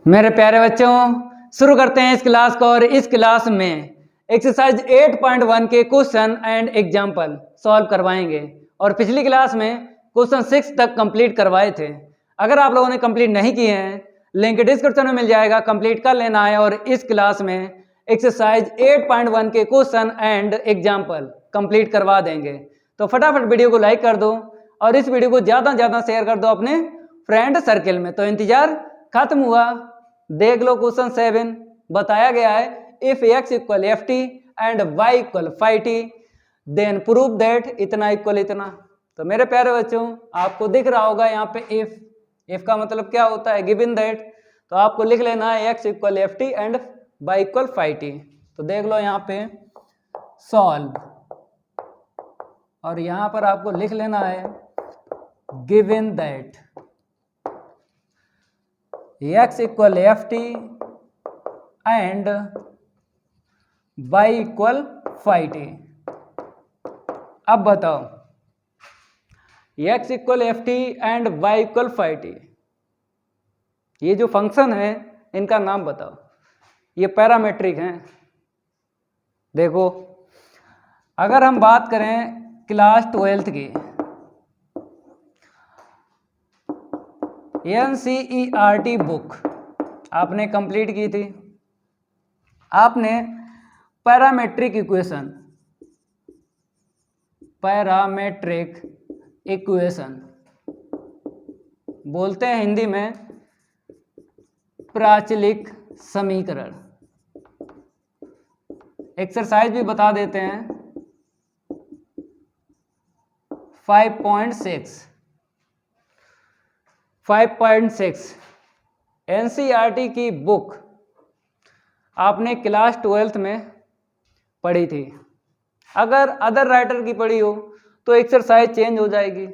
मेरे प्यारे बच्चों, शुरू करते हैं इस क्लास को। और इस क्लास में एक्सरसाइज 8.1 के क्वेश्चन एंड एग्जाम्पल सॉल्व करवाएंगे। और पिछली क्लास में क्वेश्चन 6 तक कंप्लीट करवाए थे। अगर आप लोगों ने कंप्लीट नहीं किए हैं, लिंक डिस्क्रिप्शन में मिल जाएगा, कंप्लीट कर लेना है। और इस क्लास में एक्सरसाइज 8.1 के क्वेश्चन एंड एग्जाम्पल कंप्लीट करवा देंगे। तो फटाफट वीडियो को लाइक कर दो और इस वीडियो को ज़्यादा से ज़्यादा शेयर कर दो अपने फ्रेंड सर्किल में। तो इंतजार खत्म हुआ। देख लो क्वेश्चन 7 बताया गया है, if x equal F T and y equal five T then prove that इतना इक्वल इतना। तो मेरे प्यारे बच्चों, आपको दिख रहा होगा यहाँ पे इफ का मतलब क्या होता है, गिवन दैट। तो आपको लिख लेना है x equal F T and y equal five T. तो देख लो यहाँ पे सॉल्व, और यहाँ पर आपको लिख लेना है given that x equal F T and y equal five T. अब बताओ x equal F T and y equal five T, ये जो फंक्शन है इनका नाम बताओ। ये पैरामेट्रिक हैं। देखो, अगर हम बात करें क्लास 12th की NCERT बुक आपने कंप्लीट की थी, आपने पैरामेट्रिक इक्वेशन बोलते हैं हिंदी में प्राचलिक समीकरण। एक्सरसाइज भी बता देते हैं 5.6 NCERT की बुक आपने क्लास 12th में पढ़ी थी। अगर अदर राइटर की पढ़ी हो तो एक्सरसाइज चेंज हो जाएगी,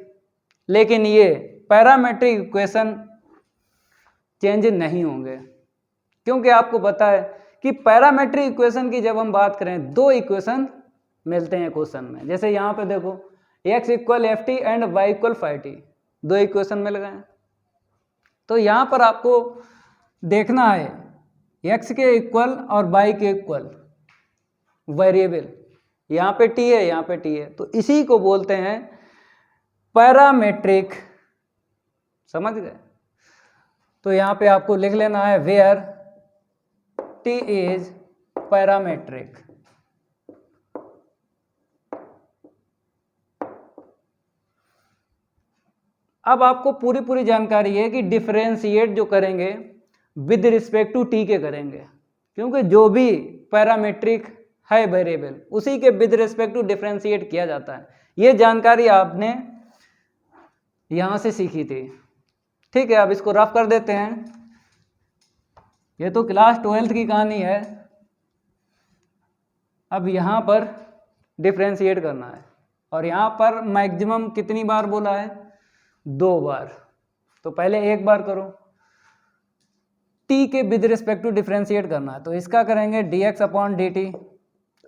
लेकिन ये पैरामेट्रिक इक्वेशन चेंज नहीं होंगे, क्योंकि आपको पता है कि पैरामेट्रिक इक्वेशन की जब हम बात करें दो इक्वेशन मिलते हैं क्वेश्चन में। जैसे यहाँ पे देखो x equal F T and y equal five T, दो इक्वेशन मिल गए। तो यहाँ पर आपको देखना है x के इक्वल और y के इक्वल वेरिएबल, यहाँ पे t है, यहाँ पे t है, तो इसी को बोलते हैं पैरामेट्रिक। समझ गए? तो यहाँ पे आपको लिख लेना है वेयर t इज पैरामेट्रिक। अब आपको पूरी जानकारी है कि डिफरेंशिएट जो करेंगे विद रिस्पेक्ट टू टी के करेंगे, क्योंकि जो भी पैरामेट्रिक है वेरिएबल उसी के विद रिस्पेक्ट टू डिफरेंशिएट किया जाता है। ये जानकारी आपने यहाँ से सीखी थी। ठीक है, अब इसको रफ कर देते हैं। ये तो क्लास 12th की कहानी है। अब यहाँ पर डिफरेंशिएट करना है, और यहाँ पर मैक्सिमम कितनी बार बोला है? 2 बार। तो पहले एक बार करो, t के विद रिस्पेक्ट टू डिफरेंशिएट करना है। तो इसका करेंगे dx अपॉन dt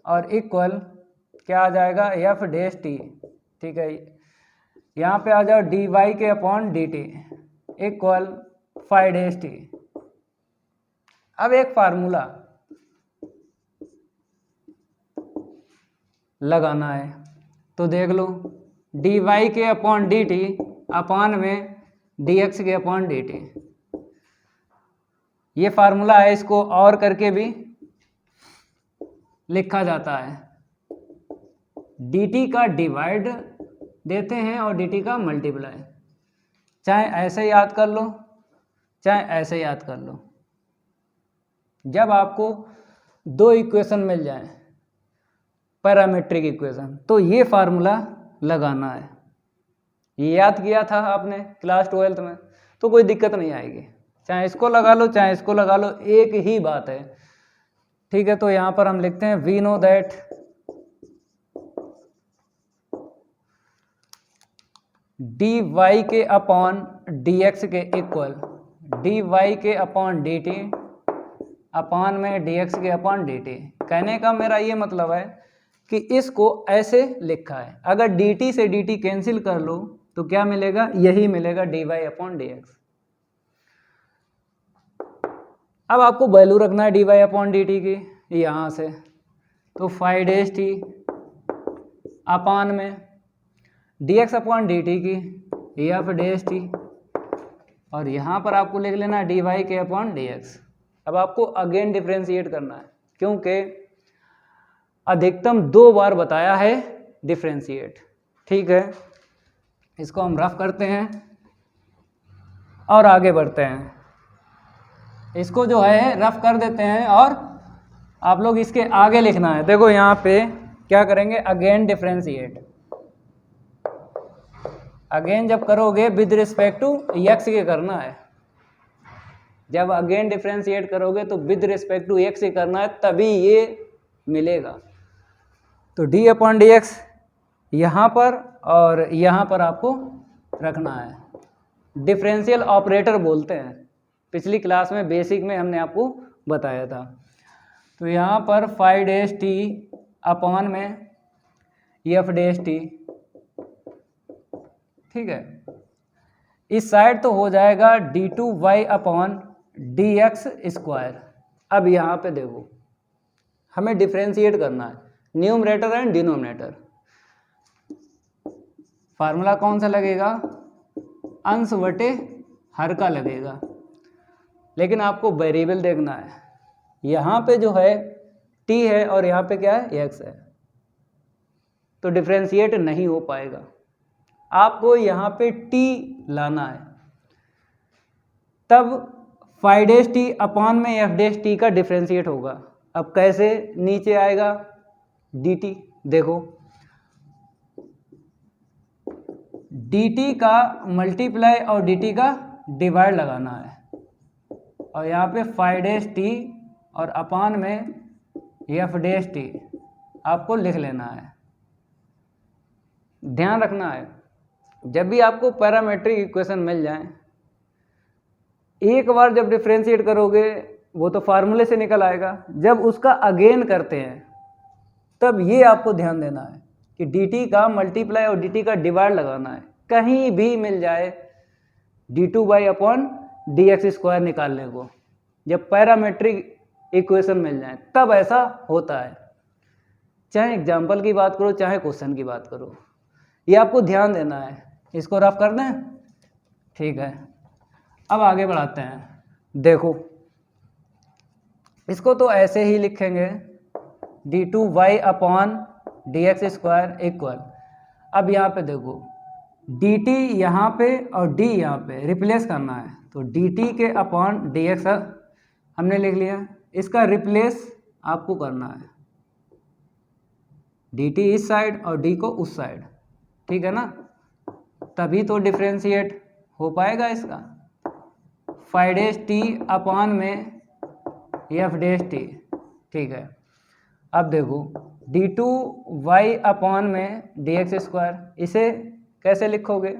और इक्वल क्या आ जाएगा, f डैश t। ठीक है, यहाँ पे आ जाओ dy के upon dt equal five dash t। अब एक फार्मूला लगाना है, तो देख लो dy के अपॉन dt अपान में dx के अपॉन dt। ये फार्मूला है, इसको और करके भी लिखा जाता है। dt का डिवाइड देते हैं और dt का मल्टीप्लाई। चाहे ऐसे याद कर लो, चाहे ऐसे याद कर लो। जब आपको दो इक्वेशन मिल जाए पैरामेट्रिक इक्वेशन, तो ये फार्मूला लगाना है। ये याद किया था आपने क्लास 12th में, तो कोई दिक्कत नहीं आएगी। चाहे इसको लगा लो, चाहे इसको लगा लो, एक ही बात है। ठीक है, तो यहाँ पर हम लिखते हैं वी नो दैट dy के अपॉन dx के इक्वल dy के अपॉन dt अपान में dx के अपॉन dt। कहने का मेरा ये मतलब है कि इसको ऐसे लिखा है। अगर dt से dt कैंसिल कर लो तो क्या मिलेगा? यही मिलेगा dy अपॉन dx। अब आपको वैल्यू रखना है dy अपॉन dt की यहाँ से, तो फाइव डैश टी अपान में dx अपॉन dt की एफ डैश टी, और यहाँ पर आपको लिख लेना dy के अपॉन dx। अब आपको अगेन डिफ्रेंशिएट करना है, क्योंकि अधिकतम 2 बार बताया है डिफ्रेंशिएट। ठीक है, इसको हम रफ करते हैं और आगे बढ़ते हैं। इसको जो है रफ कर देते हैं और आप लोग इसके आगे लिखना है। देखो यहाँ पे क्या करेंगे, अगेन डिफ्रेंशिएट। अगेन जब करोगे विद रिस्पेक्ट टू एक्स के करना है, जब अगेन डिफ्रेंशिएट करोगे तो विद रिस्पेक्ट टू एक्स से करना है, तभी ये मिलेगा। तो डी अपॉन डी एक्स यहाँ पर और यहाँ पर आपको रखना है। डिफरेंशियल ऑपरेटर बोलते हैं, पिछली क्लास में बेसिक में हमने आपको बताया था। तो यहाँ पर फाइव डैश टी अपॉन में एफ डैश टी। ठीक है, इस साइड तो हो जाएगा D two Y upon D X square. अब यहाँ पे देखो हमें डिफ्रेंशिएट करना है न्यूमरेटर एंड डिनोमिनेटर। फार्मूला कौन सा लगेगा, अंश बटे हर का लगेगा, लेकिन आपको वेरिएबल देखना है। यहाँ पे जो है t है और यहाँ पे क्या है x है, तो डिफ्रेंशिएट नहीं हो पाएगा। आपको यहाँ पे t लाना है, तब फाइव डैश टी अपॉन में एफ डैश टी का डिफ्रेंशिएट होगा। अब कैसे नीचे आएगा dt, देखो dt का मल्टीप्लाई और dt का डिवाइड लगाना है, और यहाँ पे फाइव डैश टी और अपॉन में एफ डैश टी आपको लिख लेना है। ध्यान रखना है, जब भी आपको पैरामेट्रिक इक्वेशन मिल जाए, एक बार जब डिफ्रेंशिएट करोगे वो तो फार्मूले से निकल आएगा, जब उसका अगेन करते हैं तब ये आपको ध्यान देना है कि dt का मल्टीप्लाई और dt का डिवाइड लगाना है। कहीं भी मिल जाए d2y अपॉन dx स्क्वायर निकालने को, जब पैरामेट्रिक इक्वेशन मिल जाए तब ऐसा होता है। चाहे एग्जाम्पल की बात करो चाहे क्वेश्चन की बात करो, ये आपको ध्यान देना है। इसको रफ कर दें, ठीक है। अब आगे बढ़ाते हैं। देखो इसको तो ऐसे ही लिखेंगे d2y upon dx square equal. अब यहाँ पे देखो dt यहाँ पे और d यहाँ पे रिप्लेस करना है, तो dt के अपॉन dx हमने लिख लिया। इसका रिप्लेस आपको करना है, dt इस साइड और d को उस साइड, ठीक है ना, तभी तो डिफ्रेंशिएट हो पाएगा इसका। फाइव डैश टी अपॉन में एफ डैश टी, ठीक है। अब देखो d2y अपॉन में dx स्क्वायर, इसे कैसे लिखोगे,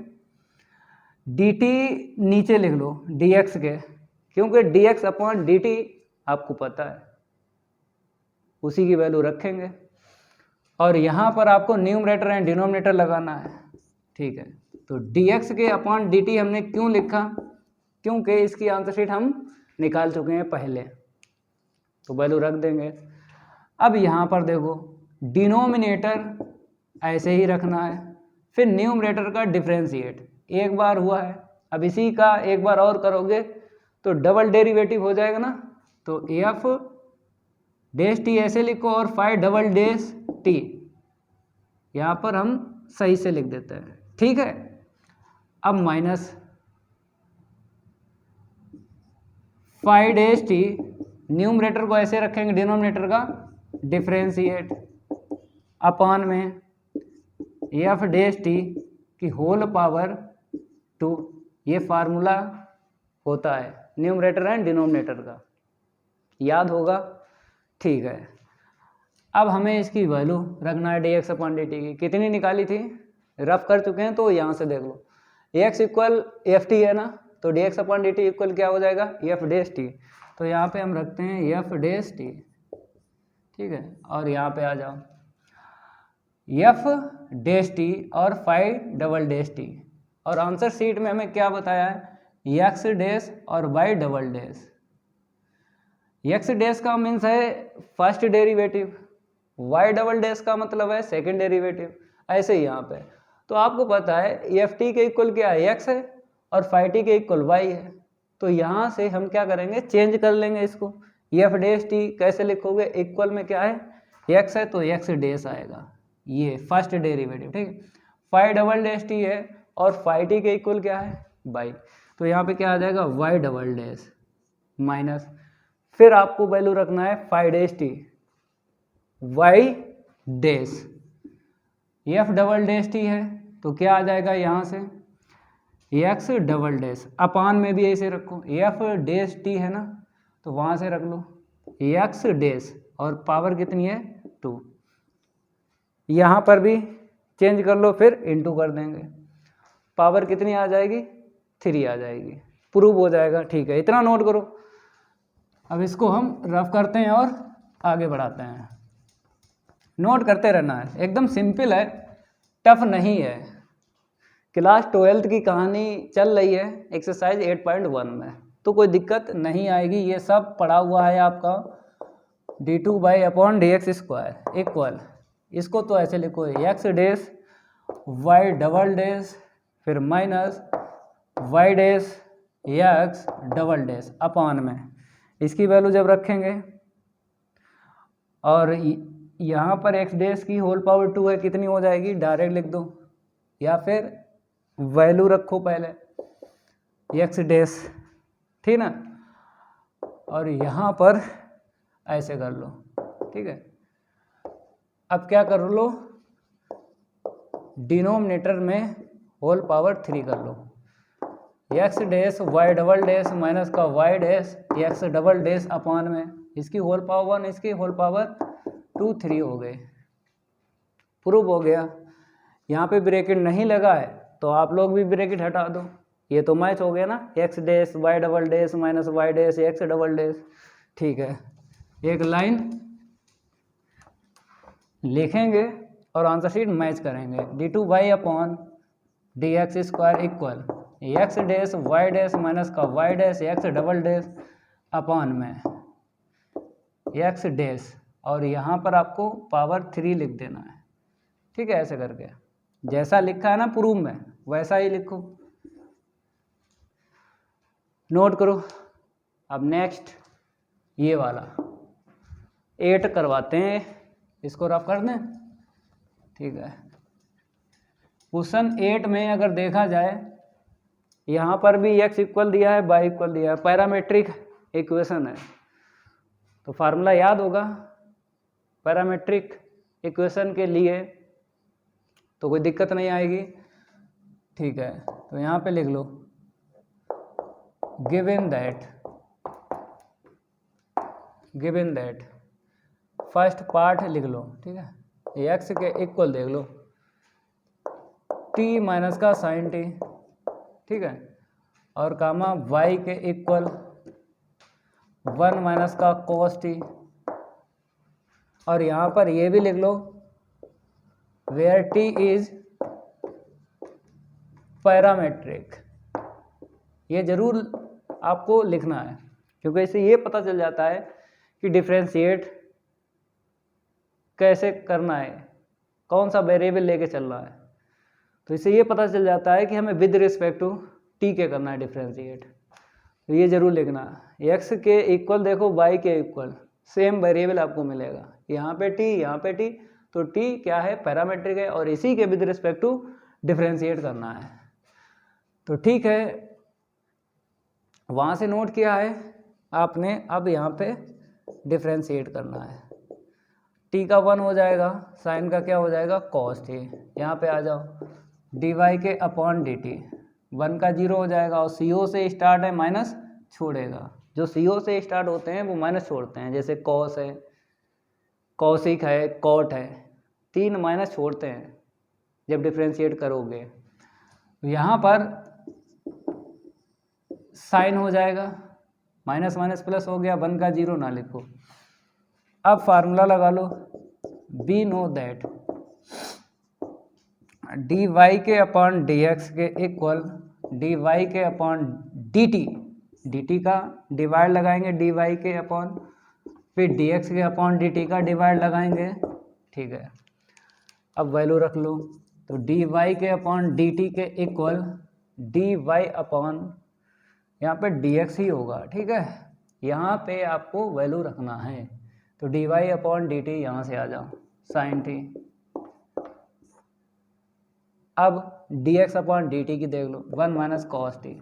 dt नीचे लिख लो dx के, क्योंकि dx अपॉन dt आपको पता है, उसी की वैल्यू रखेंगे। और यहाँ पर आपको न्यूमरेटर एंड डिनोमिनेटर लगाना है, ठीक है। तो dx के अपॉन dt हमने क्यों लिखा, क्योंकि इसकी आंसर शीट हम निकाल चुके हैं पहले, तो वैल्यू रख देंगे। अब यहाँ पर देखो डिनोमिनेटर ऐसे ही रखना है, फिर न्यूमरेटर का डिफ्रेंशिएट एक बार हुआ है, अब इसी का एक बार और करोगे तो डबल डेरिवेटिव हो जाएगा ना, तो एफ डैश टी ऐसे लिखो और फाइव डबल डैश टी यहाँ पर हम सही से लिख देते हैं, ठीक है। अब minus five dash T, numerator को ऐसे रखेंगे डिनोमिनेटर का डिफ्रेंशिएट अपॉन में एफ डैश टी की होल पावर 2, ये फार्मूला होता है न्यूमरेटर एंड डिनोमिनेटर का, याद होगा, ठीक है। अब हमें इसकी वैल्यू रखना है dx अपॉन dt की, कितनी निकाली थी, रफ कर चुके हैं तो यहाँ से देख लो, x इक्वल एफ टी है ना, तो dx अपॉन dt इक्वल क्या हो जाएगा, एफ डैश टी। तो यहाँ पे हम रखते हैं एफ डैश टी, ठीक है। और यहाँ पे आ जाओ एफ डैश टी और फाइव डबल डैश टी, और आंसर शीट में हमें क्या बताया है, एक्स डैश और Y double dash. X dash का मीन्स है first derivative, Y double dash का मतलब है सेकंड डेरिवेटिव, ऐसे ही यहाँ पे। तो आपको पता है एफ टी के इक्वल क्या है, एक्स है, और फाइव टी के इक्वल वाई है। तो यहाँ से हम क्या करेंगे, चेंज कर लेंगे इसको। एफ डैश टी कैसे लिखोगे, इक्वल में क्या है, एक्स है तो एक्स डैश आएगा, ये फर्स्ट डेरिवेटिव, ठीक है। फाइव डबल डैश टी है और फाइव टी के इक्वल क्या है, वाई, तो यहाँ पे क्या आ जाएगा, वाई डबल डैश माइनस, फिर आपको वैल्यू रखना है five dash T, Y dash, F double dash T है तो क्या आ जाएगा यहाँ से, एक्स डबल डैश, अपान में भी ऐसे रखो, एफ डैश टी है ना तो वहाँ से रख लो एक्स डैश, और पावर कितनी है 2, यहाँ पर भी चेंज कर लो, फिर इनटू कर देंगे, पावर कितनी आ जाएगी, 3 आ जाएगी, प्रूव हो जाएगा, ठीक है। इतना नोट करो। अब इसको हम रफ करते हैं और आगे बढ़ाते हैं। नोट करते रहना है, एकदम सिंपल है, टफ नहीं है। क्लास 12th की कहानी चल रही है एक्सरसाइज 8.1 में, तो कोई दिक्कत नहीं आएगी। ये सब पढ़ा हुआ है आपका d2/dx² इक्वल, इसको तो ऐसे लिखो X dash Y double dash फिर minus Y dash X double dash upon में, इसकी वैल्यू जब रखेंगे और यहाँ पर एक्स डैश की होल पावर 2 है, कितनी हो जाएगी, डायरेक्ट लिख दो, या फिर वैल्यू रखो पहले एक्स डैश, ठीक ना, और यहाँ पर ऐसे कर लो, ठीक है। अब क्या कर लो, डिनोमिनेटर में होल पावर 3 कर लो, X dash Y double dash minus का Y dash X double dash upon में, इसकी होल पावर 1 इसकी होल पावर 2 3 हो गए, प्रूव हो गया। यहाँ पे ब्रैकेट नहीं लगा है तो आप लोग भी ब्रैकेट हटा दो, ये तो मैच हो गया ना, X dash Y double dash minus Y dash X double dash, ठीक है। एक लाइन लिखेंगे और आंसर शीट मैच करेंगे, d2/dx² equal X dash Y dash minus का Y dash X double dash upon में एक्स डैश, और यहाँ पर आपको पावर 3 लिख देना है, ठीक है। ऐसे करके जैसा लिखा है ना प्रूफ में वैसा ही लिखो, नोट करो। अब नेक्स्ट ये वाला 8 करवाते हैं, इसको रफ कर दें, ठीक है। क्वेश्चन 8 में अगर देखा जाए, यहाँ पर भी x इक्वल दिया है, y इक्वल दिया है, पैरामेट्रिक इक्वेशन है, तो फार्मूला याद होगा पैरामेट्रिक इक्वेशन के लिए, तो कोई दिक्कत नहीं आएगी, ठीक है। तो यहाँ पे लिख लो गिवन दैट फर्स्ट पार्ट लिख लो, ठीक है, x के इक्वल देख लो t माइनस का साइन t, ठीक है, और कामा y के इक्वल 1 माइनस का cos t, और यहाँ पर ये भी लिख लो वेयर t इज पैरामेट्रिक, ये जरूर आपको लिखना है, क्योंकि इससे ये पता चल जाता है कि डिफरेंशिएट कैसे करना है, कौन सा वेरिएबल लेके चलना है, तो इससे ये पता चल जाता है कि हमें विद रिस्पेक्ट टू टी के करना है डिफरेंशिएट, तो ये जरूर लिखना। एक्स के इक्वल देखो वाई के इक्वल सेम वेरिएबल आपको मिलेगा, यहाँ पे टी यहाँ पे टी, तो टी क्या है, पैरामेट्रिक है, और इसी के विद रिस्पेक्ट टू डिफरेंशिएट करना है, तो ठीक है। वहाँ से नोट किया है आपने, अब यहाँ पे डिफरेंशिएट करना है, टी का 1 हो जाएगा, साइन का क्या हो जाएगा कॉस टी, यहाँ पे आ जाओ डी वाई के अपॉन डी टी, 1 का 0 हो जाएगा, और सी ओ से स्टार्ट है माइनस छोड़ेगा, जो सी ओ से स्टार्ट होते हैं वो माइनस छोड़ते हैं, जैसे कॉस है, कॉसिक है, कॉट है, 3 माइनस छोड़ते हैं जब डिफरेंशिएट करोगे। यहाँ पर साइन हो जाएगा, माइनस माइनस प्लस हो गया, 1 का 0 ना लिखो। अब फार्मूला लगा लो, be know that D Y के अपॉन डी एक्स के इक्वल डी वाई के अपॉन डी टी dt का डिवाइड लगाएंगे dy के अपॉन, फिर dx के अपॉन dt का डिवाइड लगाएंगे, ठीक है। अब वैल्यू रख लो, तो dy के अपॉन dt के इक्वल dy अपॉन यहाँ पे dx ही होगा, ठीक है। यहाँ पे आपको वैल्यू रखना है, तो dy अपॉन dt यहाँ से आ जाओ साइन t। अब dx अपॉन dt की देख लो 1 माइनस कॉस टी।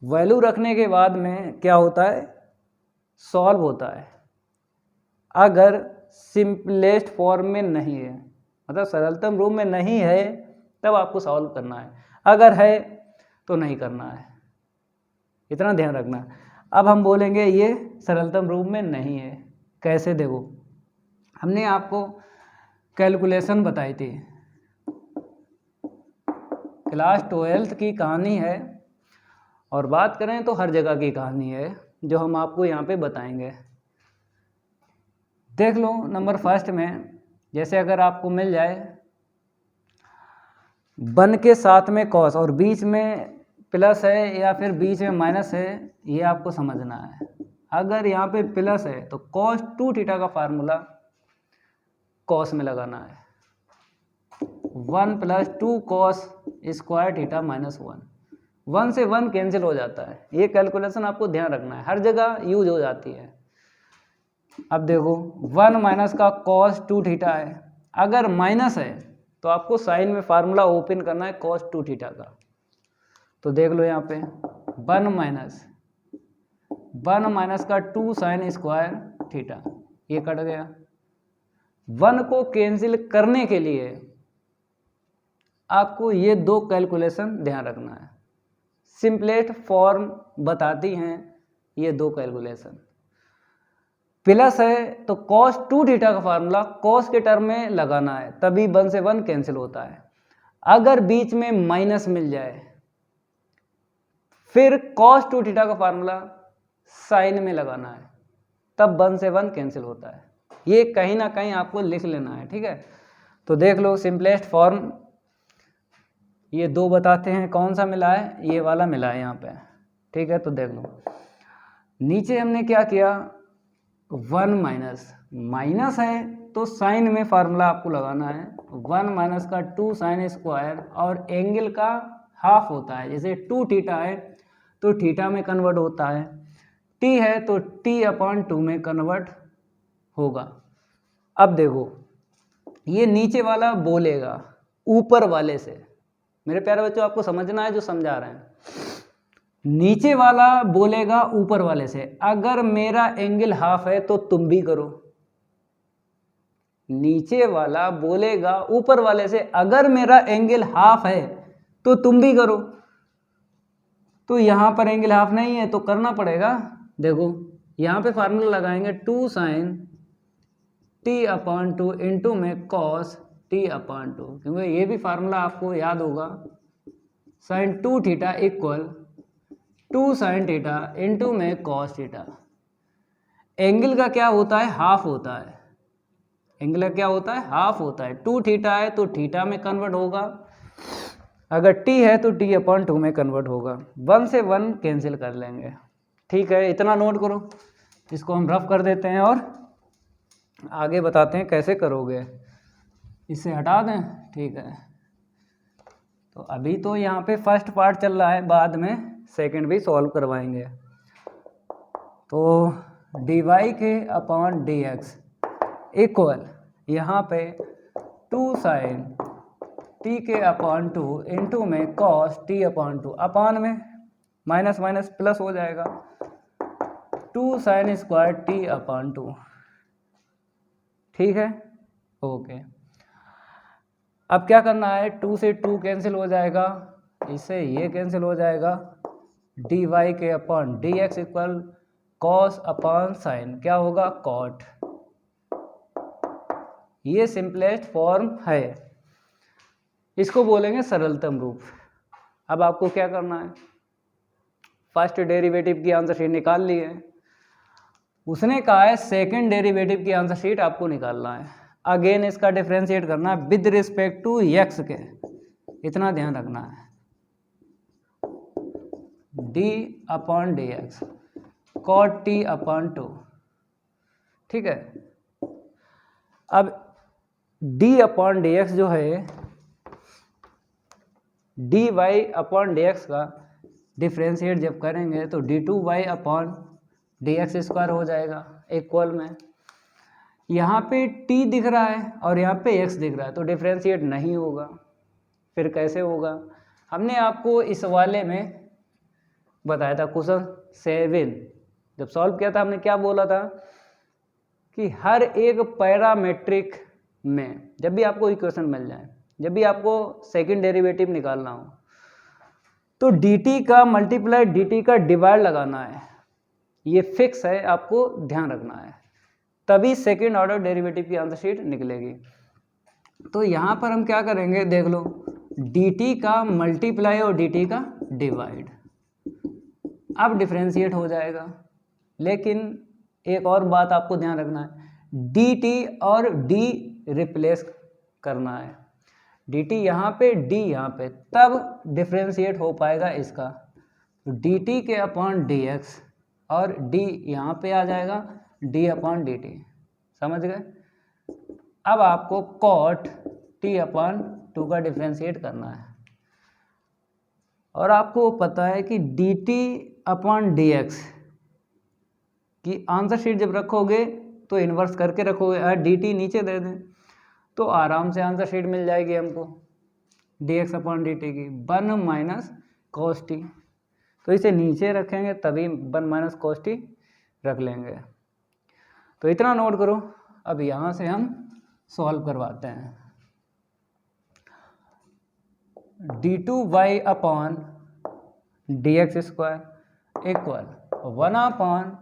वैल्यू रखने के बाद में क्या होता है, सॉल्व होता है। अगर सिंपलेस्ट फॉर्म में नहीं है, मतलब सरलतम रूप में नहीं है, तब आपको सॉल्व करना है, अगर है तो नहीं करना है, इतना ध्यान रखना है। अब हम बोलेंगे ये सरलतम रूप में नहीं है, कैसे, देखो हमने आपको कैलकुलेशन बताई थी, क्लास 12th की कहानी है, और बात करें तो हर जगह की कहानी है जो हम आपको यहाँ पे बताएंगे। देख लो नंबर फर्स्ट में, जैसे अगर आपको मिल जाए 1 के साथ में कॉस और बीच में प्लस है या फिर बीच में माइनस है, ये आपको समझना है। अगर यहाँ पे प्लस है तो cos 2 थीटा का फार्मूला कॉस में लगाना है, 1 plus 2 cos square theta minus 1, 1 से 1 कैंसिल हो जाता है। ये कैलकुलेशन आपको ध्यान रखना है, हर जगह यूज हो जाती है। अब देखो 1 माइनस का cos 2 थीटा है, अगर माइनस है तो आपको साइन में फार्मूला ओपन करना है cos 2 थीटा का। तो देख लो यहाँ पे 1 माइनस का 2 साइन स्क्वायर थीटा, ये कट गया। 1 को कैंसिल करने के लिए आपको ये दो कैलकुलेशन ध्यान रखना है, सिंपलेस्ट फॉर्म बताती हैं ये दो कैलकुलेशन। प्लस है तो cos 2 थीटा का फार्मूला cos के टर्म में लगाना है, तभी 1 से 1 कैंसिल होता है। अगर बीच में माइनस मिल जाए फिर cos 2 थीटा का फार्मूला साइन में लगाना है, तब 1 से 1 कैंसिल होता है। ये कहीं ना कहीं आपको लिख लेना है, ठीक है। तो देख लो सिंपलेस्ट फॉर्म ये दो बताते हैं, कौन सा मिला है, ये वाला मिला है यहाँ पे, ठीक है। तो देख लो नीचे हमने क्या किया, 1 माइनस है तो साइन में फार्मूला आपको लगाना है, 1 माइनस का 2 साइन स्क्वायर, और एंगल का हाफ होता है, जैसे 2 थीटा है तो थीटा में कन्वर्ट होता है, t है तो t अपॉन 2 में कन्वर्ट होगा। अब देखो ये नीचे वाला बोलेगा ऊपर वाले से, मेरे प्यारे बच्चों आपको समझना है जो समझा रहे हैं, नीचे वाला बोलेगा ऊपर वाले से, अगर मेरा एंगल हाफ है तो तुम भी करो। नीचे वाला बोलेगा ऊपर वाले से, अगर मेरा एंगल हाफ है तो तुम भी करो। तो यहां पर एंगल हाफ नहीं है तो करना पड़ेगा। देखो यहां पे फार्मूला लगाएंगे 2 साइन t अपॉन 2 इंटू में cos t अपॉन 2, क्योंकि ये भी फार्मूला आपको याद होगा, sine 2 theta equal 2 sine theta into में cos थीटा। एंगल का क्या होता है, हाफ होता है, एंगल का क्या होता है, हाफ होता है। 2 थीटा है तो थीटा में कन्वर्ट होगा, अगर t है तो t अपॉन 2 में कन्वर्ट होगा। 1 से 1 कैंसिल कर लेंगे, ठीक है। इतना नोट करो, इसको हम रफ कर देते हैं और आगे बताते हैं कैसे करोगे। इसे हटा दें, ठीक है। तो अभी तो यहाँ पे फर्स्ट पार्ट चल रहा है, बाद में सेकंड भी सॉल्व करवाएंगे। तो dy के अपॉन dx इक्वल यहाँ पे 2 साइन t के अपॉन 2 इंटू में cos t अपॉन 2, अपान में माइनस माइनस प्लस हो जाएगा, 2 साइन स्क्वायर t अपॉन 2, ठीक है, ओके। अब क्या करना है, 2 से 2 कैंसिल हो जाएगा, इससे ये कैंसिल हो जाएगा, dy के upon dx equal cos upon sine, क्या होगा, cot। ये सिंपलेस्ट फॉर्म है, इसको बोलेंगे सरलतम रूप। अब आपको क्या करना है, फर्स्ट डेरिवेटिव की आंसर शीट निकाल ली है, उसने कहा है सेकंड डेरिवेटिव की आंसर शीट आपको निकालना है। अगेन इसका डिफरेंशिएट करना है विद रिस्पेक्ट टू x के, इतना ध्यान रखना है। D upon D X cot T upon 2, ठीक है। अब डी अपॉन डी एक्स जो है, D Y upon D X का डिफ्रेंशिएट जब करेंगे तो D two Y upon D X square हो जाएगा इक्वल में। यहाँ पे t दिख रहा है और यहाँ पे x दिख रहा है, तो डिफ्रेंशिएट नहीं होगा। फिर कैसे होगा? हमने आपको इस वाले में बताया था, क्वेश्चन 7 जब सॉल्व किया था, हमने क्या बोला था कि हर एक पैरामेट्रिक में जब भी आपको इक्वेशन मिल जाए, जब भी आपको सेकंड डेरिवेटिव निकालना हो, तो dt का मल्टीप्लाई dt का डिवाइड लगाना है। ये फिक्स है, आपको ध्यान रखना है, तभी सेकंड ऑर्डर डेरिवेटिव की आंसर शीट निकलेगी। तो यहाँ पर हम क्या करेंगे, देख लो, dt का मल्टीप्लाई और dt का डिवाइड, अब डिफरेंशिएट हो जाएगा। लेकिन एक और बात आपको ध्यान रखना है, dt और d रिप्लेस करना है, dt यहाँ पे d यहाँ पे, तब डिफरेंशिएट हो पाएगा इसका। तो dt के अपॉन dx और d यहाँ पे आ जाएगा d अपॉन dt, समझ गए। अब आपको cot t अपॉन 2 का डिफरेंशिएट करना है, और आपको पता है कि dt अपॉन dx की आंसर शीट जब रखोगे तो इन्वर्स करके रखोगे, अगर dt नीचे दे दें तो आराम से आंसर शीट मिल जाएगी हमको dx अपॉन dt की 1 माइनस cos t। तो इसे नीचे रखेंगे तभी 1 माइनस cos t रख लेंगे। तो इतना नोट करो। अब यहाँ से हम सॉल्व करवाते हैं। d2y upon dx square equal 1 upon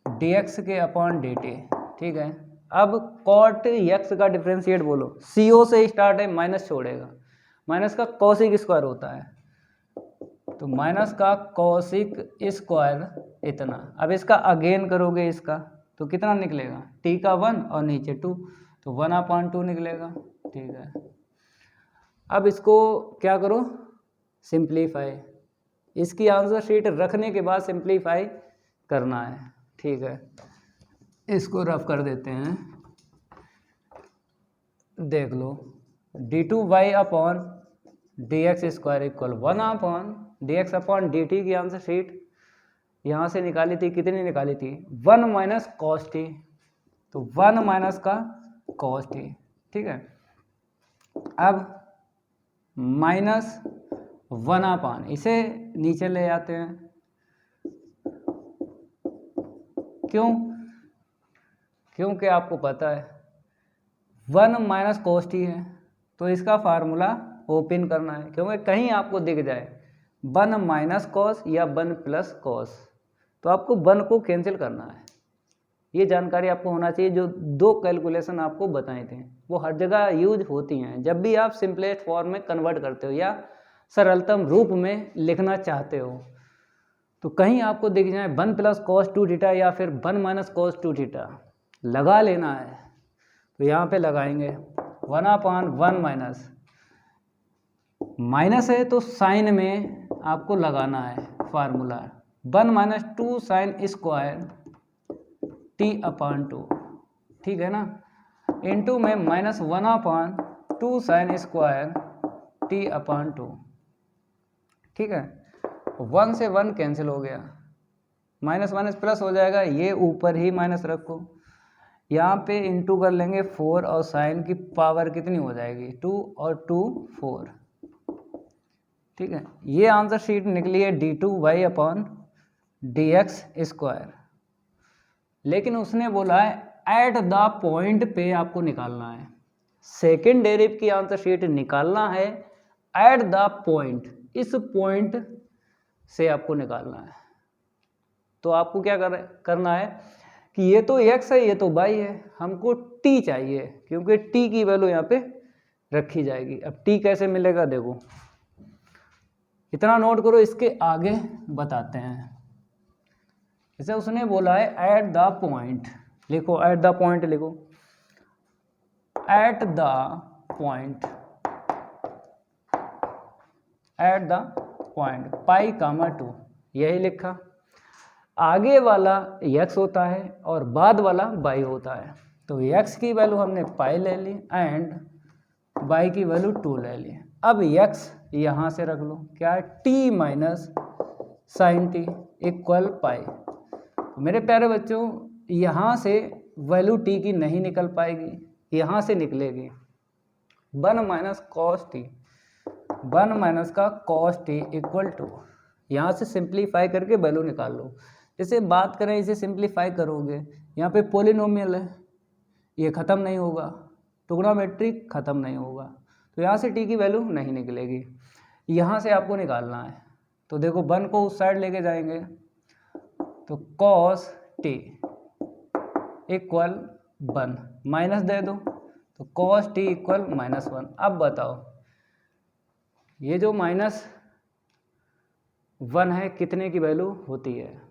dx के अपॉन dt, ठीक है। अब cot x का डिफरेंशिएट बोलो, CO से स्टार्ट है, माइनस छोड़ेगा, माइनस का कॉसिक स्क्वायर होता है, तो माइनस का कॉसिक स्क्वायर इतना। अब इसका अगेन करोगे इसका, तो कितना निकलेगा, t का 1 और नीचे 2, तो 1 अपॉन 2 निकलेगा, ठीक है। अब इसको क्या करो, सिंप्लीफाई, इसकी आंसर शीट रखने के बाद सिंप्लीफाई करना है, ठीक है। इसको रफ कर देते हैं, देख लो, d2y upon dx square equal 1 upon dx upon dt की आंसर शीट यहाँ से निकाली थी, कितनी निकाली थी, 1 माइनस कॉस टी, तो 1 माइनस का कॉस टी, ठीक है। अब माइनस 1 अपॉन, इसे नीचे ले आते हैं, क्यों, क्योंकि आपको पता है 1 माइनस कॉस टी है, तो इसका फार्मूला ओपन करना है, क्योंकि कहीं आपको दिख जाए 1 माइनस कॉस या 1 प्लस कॉस, तो आपको 1 को कैंसिल करना है। ये जानकारी आपको होना चाहिए, जो 2 कैलकुलेशन आपको बताए थे वो हर जगह यूज होती हैं जब भी आप सिंपलेस्ट फॉर्म में कन्वर्ट करते हो या सरलतम रूप में लिखना चाहते हो। तो कहीं आपको दिख जाए 1 प्लस कॉस 2 थीटा या फिर 1 माइनस कॉस 2 थीटा, लगा लेना है। तो यहाँ पे लगाएंगे 1 अपॉन 1 माइनस, माइनस है तो साइन में आपको लगाना है formula, 1 minus 2 sine square T upon 2, ठीक है ना, इनटू में minus 1 upon 2 sine square T upon 2, ठीक है। 1 से 1 कैंसिल हो गया, माइनस माइनस प्लस हो जाएगा, ये ऊपर ही माइनस रखो, यहाँ पे इंटू कर लेंगे 4 और साइन की पावर कितनी हो जाएगी 2 और 2 4, ठीक है। ये आंसर शीट निकली है d2y अपॉन dx स्क्वायर। लेकिन उसने बोला है एट द पॉइंट पे आपको निकालना है, सेकेंड डेरिव की आंसर शीट निकालना है एट द पॉइंट, इस पॉइंट से आपको निकालना है। तो आपको क्या करना है कि ये तो x है, ये तो y है, हमको t चाहिए, क्योंकि t की वैल्यू यहाँ पे रखी जाएगी। अब t कैसे मिलेगा, देखो, इतना नोट करो, इसके आगे बताते हैं। जैसे उसने बोला है एट द पॉइंट, लिखो एट द पॉइंट, लिखो at the point, at the point pi comma 2, यही लिखा। आगे वाला x होता है और बाद वाला y होता है। तो x की वैल्यू हमने पाई ले ली एंड y की वैल्यू 2 ले ली। अब x यहाँ से रख लो, क्या है, t minus sine T equal pi. मेरे प्यारे बच्चों, यहाँ से वैल्यू t की नहीं निकल पाएगी, यहाँ से निकलेगी 1 माइनस कॉस टी, 1 माइनस का कॉस टी इक्वल टू, यहाँ से सिंप्लीफाई करके वैल्यू निकाल लो। जैसे बात करें, इसे सिंप्लीफाई करोगे, यहाँ पे पोलिनोमियल है, ये ख़त्म नहीं होगा, ट्रिग्नोमेट्रिक ख़त्म नहीं होगा, तो यहाँ से टी की वैल्यू नहीं निकलेगी। यहाँ से आपको निकालना है, तो देखो 1 को उस साइड लेके जाएंगे, तो कॉस टी इक्वल 1, माइनस दे दो, तो कॉस टी इक्वल -1। अब बताओ ये जो -1 है कितने की वैल्यू होती है?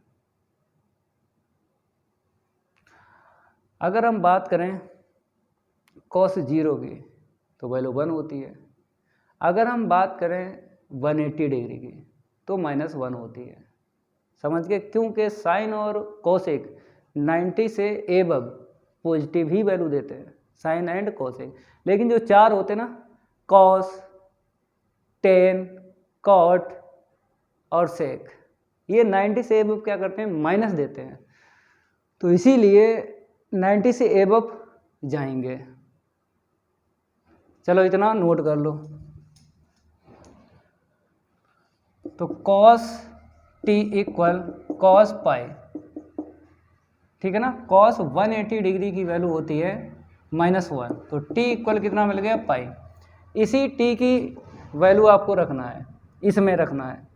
अगर हम बात करें कॉस 0 की तो वैल्यू 1 होती है। अगर हम बात करें 180 डिग्री की तो -1 होती है। समझ गए? क्योंकि साइन और कोसेक 90 से एबव पॉजिटिव ही वैल्यू देते हैं, साइन एंड कोसेक। लेकिन जो 4 होते हैं ना, कॉस, टेन, कॉट और सेक, ये 90 से एबव क्या करते हैं, माइनस देते हैं। तो इसीलिए 90 से एबव जाएंगे। चलो इतना नोट कर लो। तो cos T equal cos pi, ठीक है ना। कॉस 180 डिग्री की वैल्यू होती है -1, तो टी इक्वल कितना मिल गया, पाई। इसी टी की वैल्यू आपको रखना है, इसमें रखना है।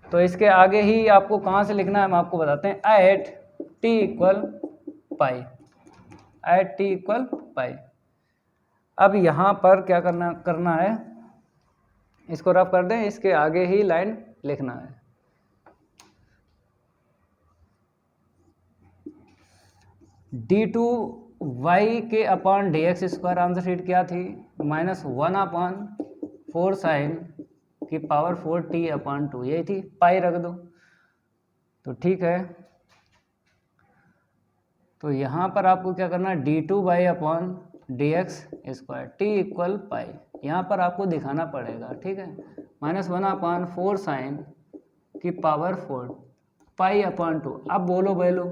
तो इसके आगे ही आपको कहाँ से लिखना है हम आपको बताते हैं, at T equal pi, at T equal पाई। अब यहाँ पर क्या करना है, इसको रफ कर दें, इसके आगे ही लाइन लिखना है। d2y के upon dx square answer sheet क्या थी, -1/4 साइन की पावर 4t/2, यही थी। पाई रख दो तो ठीक है। तो यहाँ पर आपको क्या करना है, d2y upon dx square t equal पाई, यहाँ पर आपको दिखाना पड़ेगा, ठीक है। -1/4 साइन की पावर 4 पाई/2। अब बोलो वैल्यू,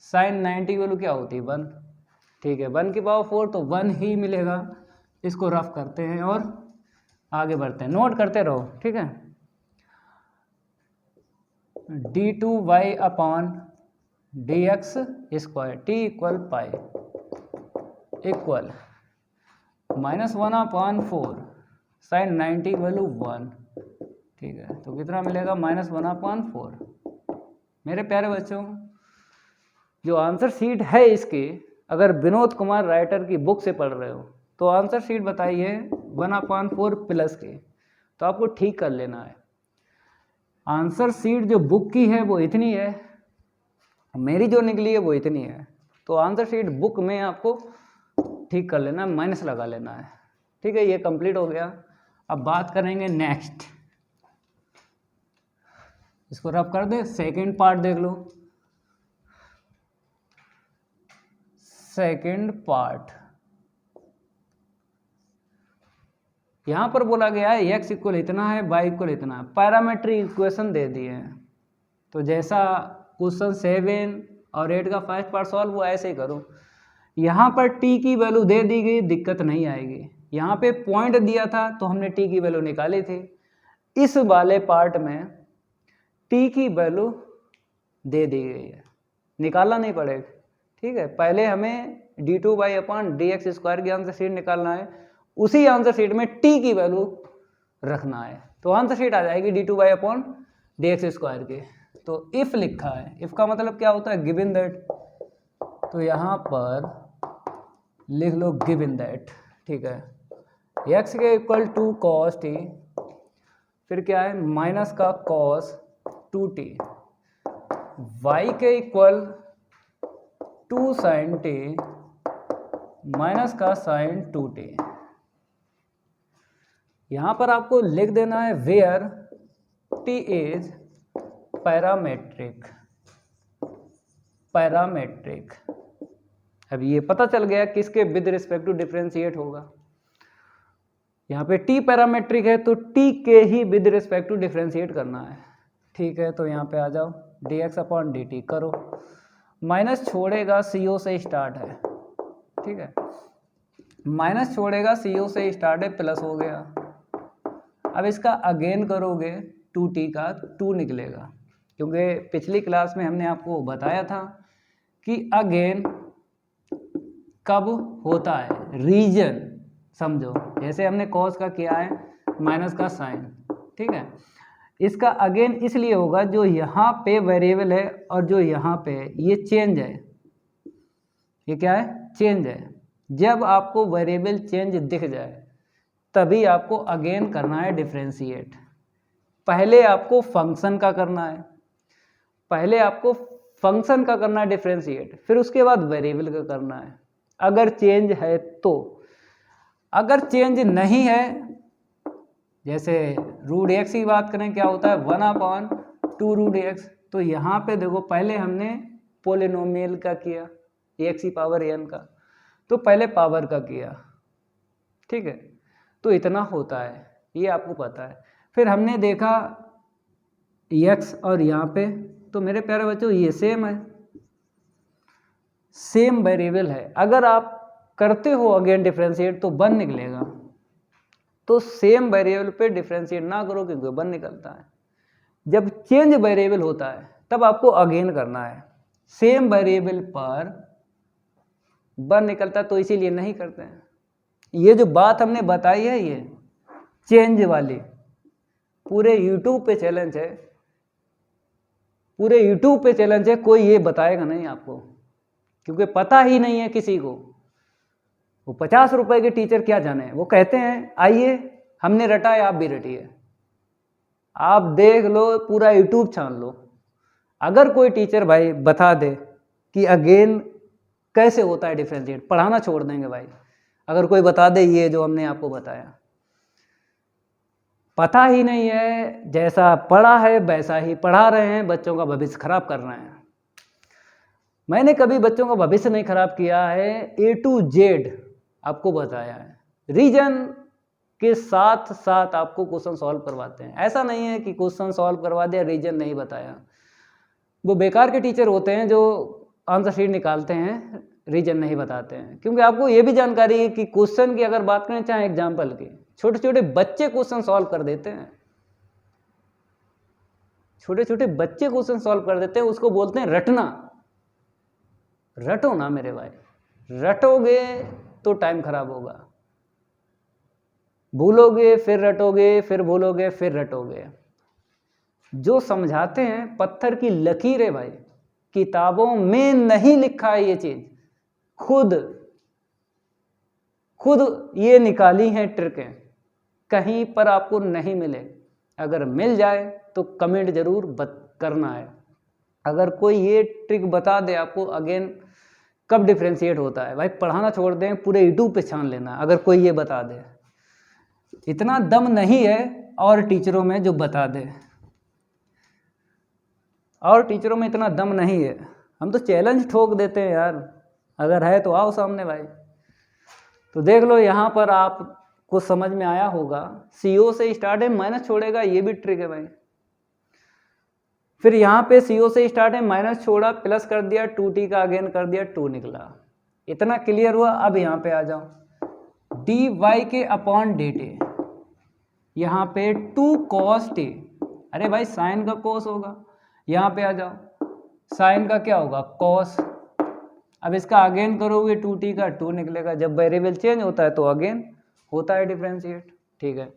साइन 90 की वैल्यू क्या होती है, 1, ठीक है। 1 की पावर 4 तो 1 ही मिलेगा। इसको रफ करते हैं और आगे बढ़ते हैं, नोट करते रहो, ठीक है। d2y upon dx square t equal pi equal -1/4 sine 90 value 1, ठीक है। तो कितना मिलेगा, -1/4। मेरे प्यारे बच्चों, जो आंसर शीट है इसकी, अगर विनोद कुमार राइटर की बुक से पढ़ रहे हो तो आंसर शीट बताइए 1/4 प्लस की, तो आपको ठीक कर लेना है। आंसर शीट जो बुक की है वो इतनी है, मेरी जो निकली है वो इतनी है। तो आंसर शीट बुक में आपको ठीक कर लेना, माइनस लगा लेना है, ठीक है। ये कंप्लीट हो गया। अब बात करेंगे नेक्स्ट, इसको रफ कर दे, सेकंड पार्ट देख लो। सेकंड पार्ट, यहां पर बोला गया है x इक्वल इतना है, y इक्वल इतना है, पैरामेट्रिक इक्वेशन दे दिए हैं। तो जैसा क्वेश्चन 7 और 8 का फर्स्ट पार्ट सॉल्व हुआ ऐसे ही करो। यहाँ पर t की वैल्यू दे दी गई, दिक्कत नहीं आएगी। यहाँ पे पॉइंट दिया था तो हमने t की वैल्यू निकाली थी। इस वाले पार्ट में t की वैल्यू दे दी गई है, निकालना नहीं पड़ेगा, ठीक है। पहले हमें d2y अपॉन dx स्क्वायर की आंसर शीट निकालना है, उसी आंसर शीट में t की वैल्यू रखना है, तो आंसर शीट आ जाएगी d2y अपॉन dx स्क्वायर के। तो इफ लिखा है, इफ का मतलब क्या होता है, गिवन दैट। तो यहाँ पर लिख लो गिवन दैट, ठीक है। x के इक्वल टू कॉस टी, फिर क्या है, माइनस का कॉस 2t, y के इक्वल 2 साइन टी माइनस का साइन 2t। यहाँ पर आपको लिख देना है वेयर टी इज पैरामेट्रिक। अब ये पता चल गया किसके विद रिस्पेक्ट टू डिफरेंशिएट होगा। यहाँ पे टी पैरामेट्रिक है तो टी के ही विद रिस्पेक्ट टू डिफरेंशिएट करना है। ठीक है, तो यहाँ पे आ जाओ, dx/dt करो, माइनस छोड़ेगा CO से स्टार्ट है, ठीक है, माइनस छोड़ेगा CO से स्टार्ट है, प्लस हो गया। अब इसका अगेन करोगे 2t का 2 निकलेगा, क्योंकि पिछली क्लास में हमने आपको बताया था कि अगेन कब होता है, रीजन समझो, जैसे हमने कॉस का किया है माइनस का साइन, ठीक है, इसका अगेन इसलिए होगा जो यहाँ पे वेरिएबल है और जो यहाँ पे ये चेंज है, ये क्या है, चेंज है। जब आपको वेरिएबल चेंज दिख जाए तभी आपको अगेन करना है डिफरेंशिएट। पहले आपको फंक्शन का करना है, डिफरेंशिएट, फिर उसके बाद वेरिएबल का करना है अगर चेंज है तो। अगर चेंज नहीं है, जैसे रूट एक्स की बात करें, क्या होता है 1/2 रूट एक्स, तो यहाँ पे देखो पहले हमने पोलिनोमियल का किया x⁴n का, तो पहले पावर का किया, ठीक है, तो इतना होता है, ये आपको पता है। फिर हमने देखा x और यहाँ पे, तो मेरे प्यारे बच्चों ये सेम है, सेम वेरिएबल है। अगर आप करते हो अगेन डिफरेंशिएट तो 1 निकलेगा, तो सेम वेरिएबल पे डिफरेंशिएट ना करो क्योंकि 1 निकलता है। जब चेंज वेरिएबल होता है तब आपको अगेन करना है। सेम वेरिएबल पर 1 निकलता है तो इसीलिए नहीं करते हैं। ये जो बात हमने बताई है ये चेंज वाली, पूरे यूट्यूब पे चैलेंज है, कोई ये बताएगा नहीं आपको, क्योंकि पता ही नहीं है किसी को। वो 50 रुपए के टीचर क्या जाने, वो कहते हैं आइए हमने रटा है आप भी रटिए, आप देख लो, पूरा यूट्यूब छान लो। अगर कोई टीचर भाई बता दे कि अगेन कैसे होता है डिफरेंशिएट, पढ़ाना छोड़ देंगे भाई। अगर कोई बता दे ये जो हमने आपको बताया, पता ही नहीं है, जैसा पढ़ा है वैसा ही पढ़ा रहे हैं, बच्चों का भविष्य खराब कर रहे हैं। मैंने कभी बच्चों का भविष्य नहीं खराब किया है, A to Z आपको बताया है, रीजन के साथ साथ आपको क्वेश्चन सॉल्व करवाते हैं। ऐसा नहीं है कि क्वेश्चन सॉल्व करवा दिया रीजन नहीं बताया। वो बेकार के टीचर होते हैं जो आंसर शीट निकालते हैं, रीजन नहीं बताते हैं। क्योंकि आपको ये भी जानकारी है कि क्वेश्चन की अगर बात करें, चाहे एग्जाम्पल की, छोटे छोटे बच्चे क्वेश्चन सॉल्व कर देते हैं, उसको बोलते हैं रटना। रटो ना मेरे भाई, रटोगे तो टाइम खराब होगा, भूलोगे फिर रटोगे, फिर भूलोगे फिर रटोगे। जो समझाते हैं पत्थर की लकीर है भाई, किताबों में नहीं लिखा है ये चीज, खुद ये निकाली है ट्रिकें, कहीं पर आपको नहीं मिले। अगर मिल जाए तो कमेंट जरूर करना है। अगर कोई ये ट्रिक बता दे आपको अगेन कब डिफरेंशिएट होता है, भाई पढ़ाना छोड़ दें, पूरे यूट्यूब पे छान लेना अगर कोई ये बता दे। इतना दम नहीं है और टीचरों में जो बता दे, और टीचरों में इतना दम नहीं है। हम तो चैलेंज ठोक देते हैं यार, अगर है तो आओ सामने भाई। तो देख लो यहाँ पर आपको समझ में आया होगा, CO से स्टार्ट है, माइनस छोड़ेगा, ये भी ट्रिक है भाई। फिर यहाँ पे CO से स्टार्ट है, माइनस छोड़ा, प्लस कर दिया, 2t का अगेन कर दिया, 2 निकला। इतना क्लियर हुआ। अब यहाँ पे आ जाओ, dy/dt, यहाँ पे 2 cos t, अरे भाई साइन का cos होगा, यहाँ पे आ जाओ, साइन का क्या होगा cos। अब इसका अगेन करोगे 2t का 2 निकलेगा। जब वेरिएबल चेंज होता है तो अगेन होता है डिफरेंशिएट, ठीक है।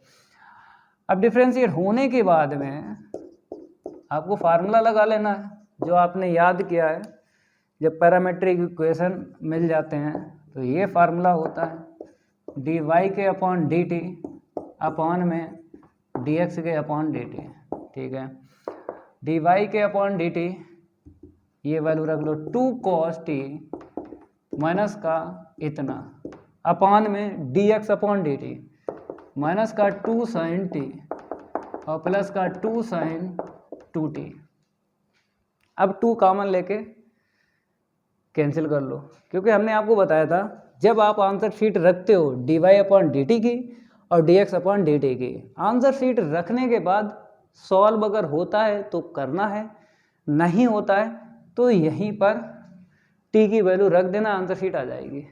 अब डिफरेंशिएट होने के बाद में आपको फार्मूला लगा लेना है, जो आपने याद किया है। जब पैरामेट्रिक इक्वेशन मिल जाते हैं तो ये फार्मूला होता है, dy/dt अपॉन में dx/dt, ठीक है। dy/dt ये वैल्यू रख लो, 2 cos t माइनस का इतना अपॉन में dx/dt माइनस का 2 sin t और प्लस का 2 sin 2t। अब 2 कॉमन लेके कैंसिल कर लो, क्योंकि हमने आपको बताया था जब आप आंसर शीट रखते हो dy/dt की और dx/dt की, आंसर शीट रखने के बाद सॉल्व अगर होता है तो करना है, नहीं होता है तो यहीं पर t की वैल्यू रख देना, आंसर शीट आ जाएगी।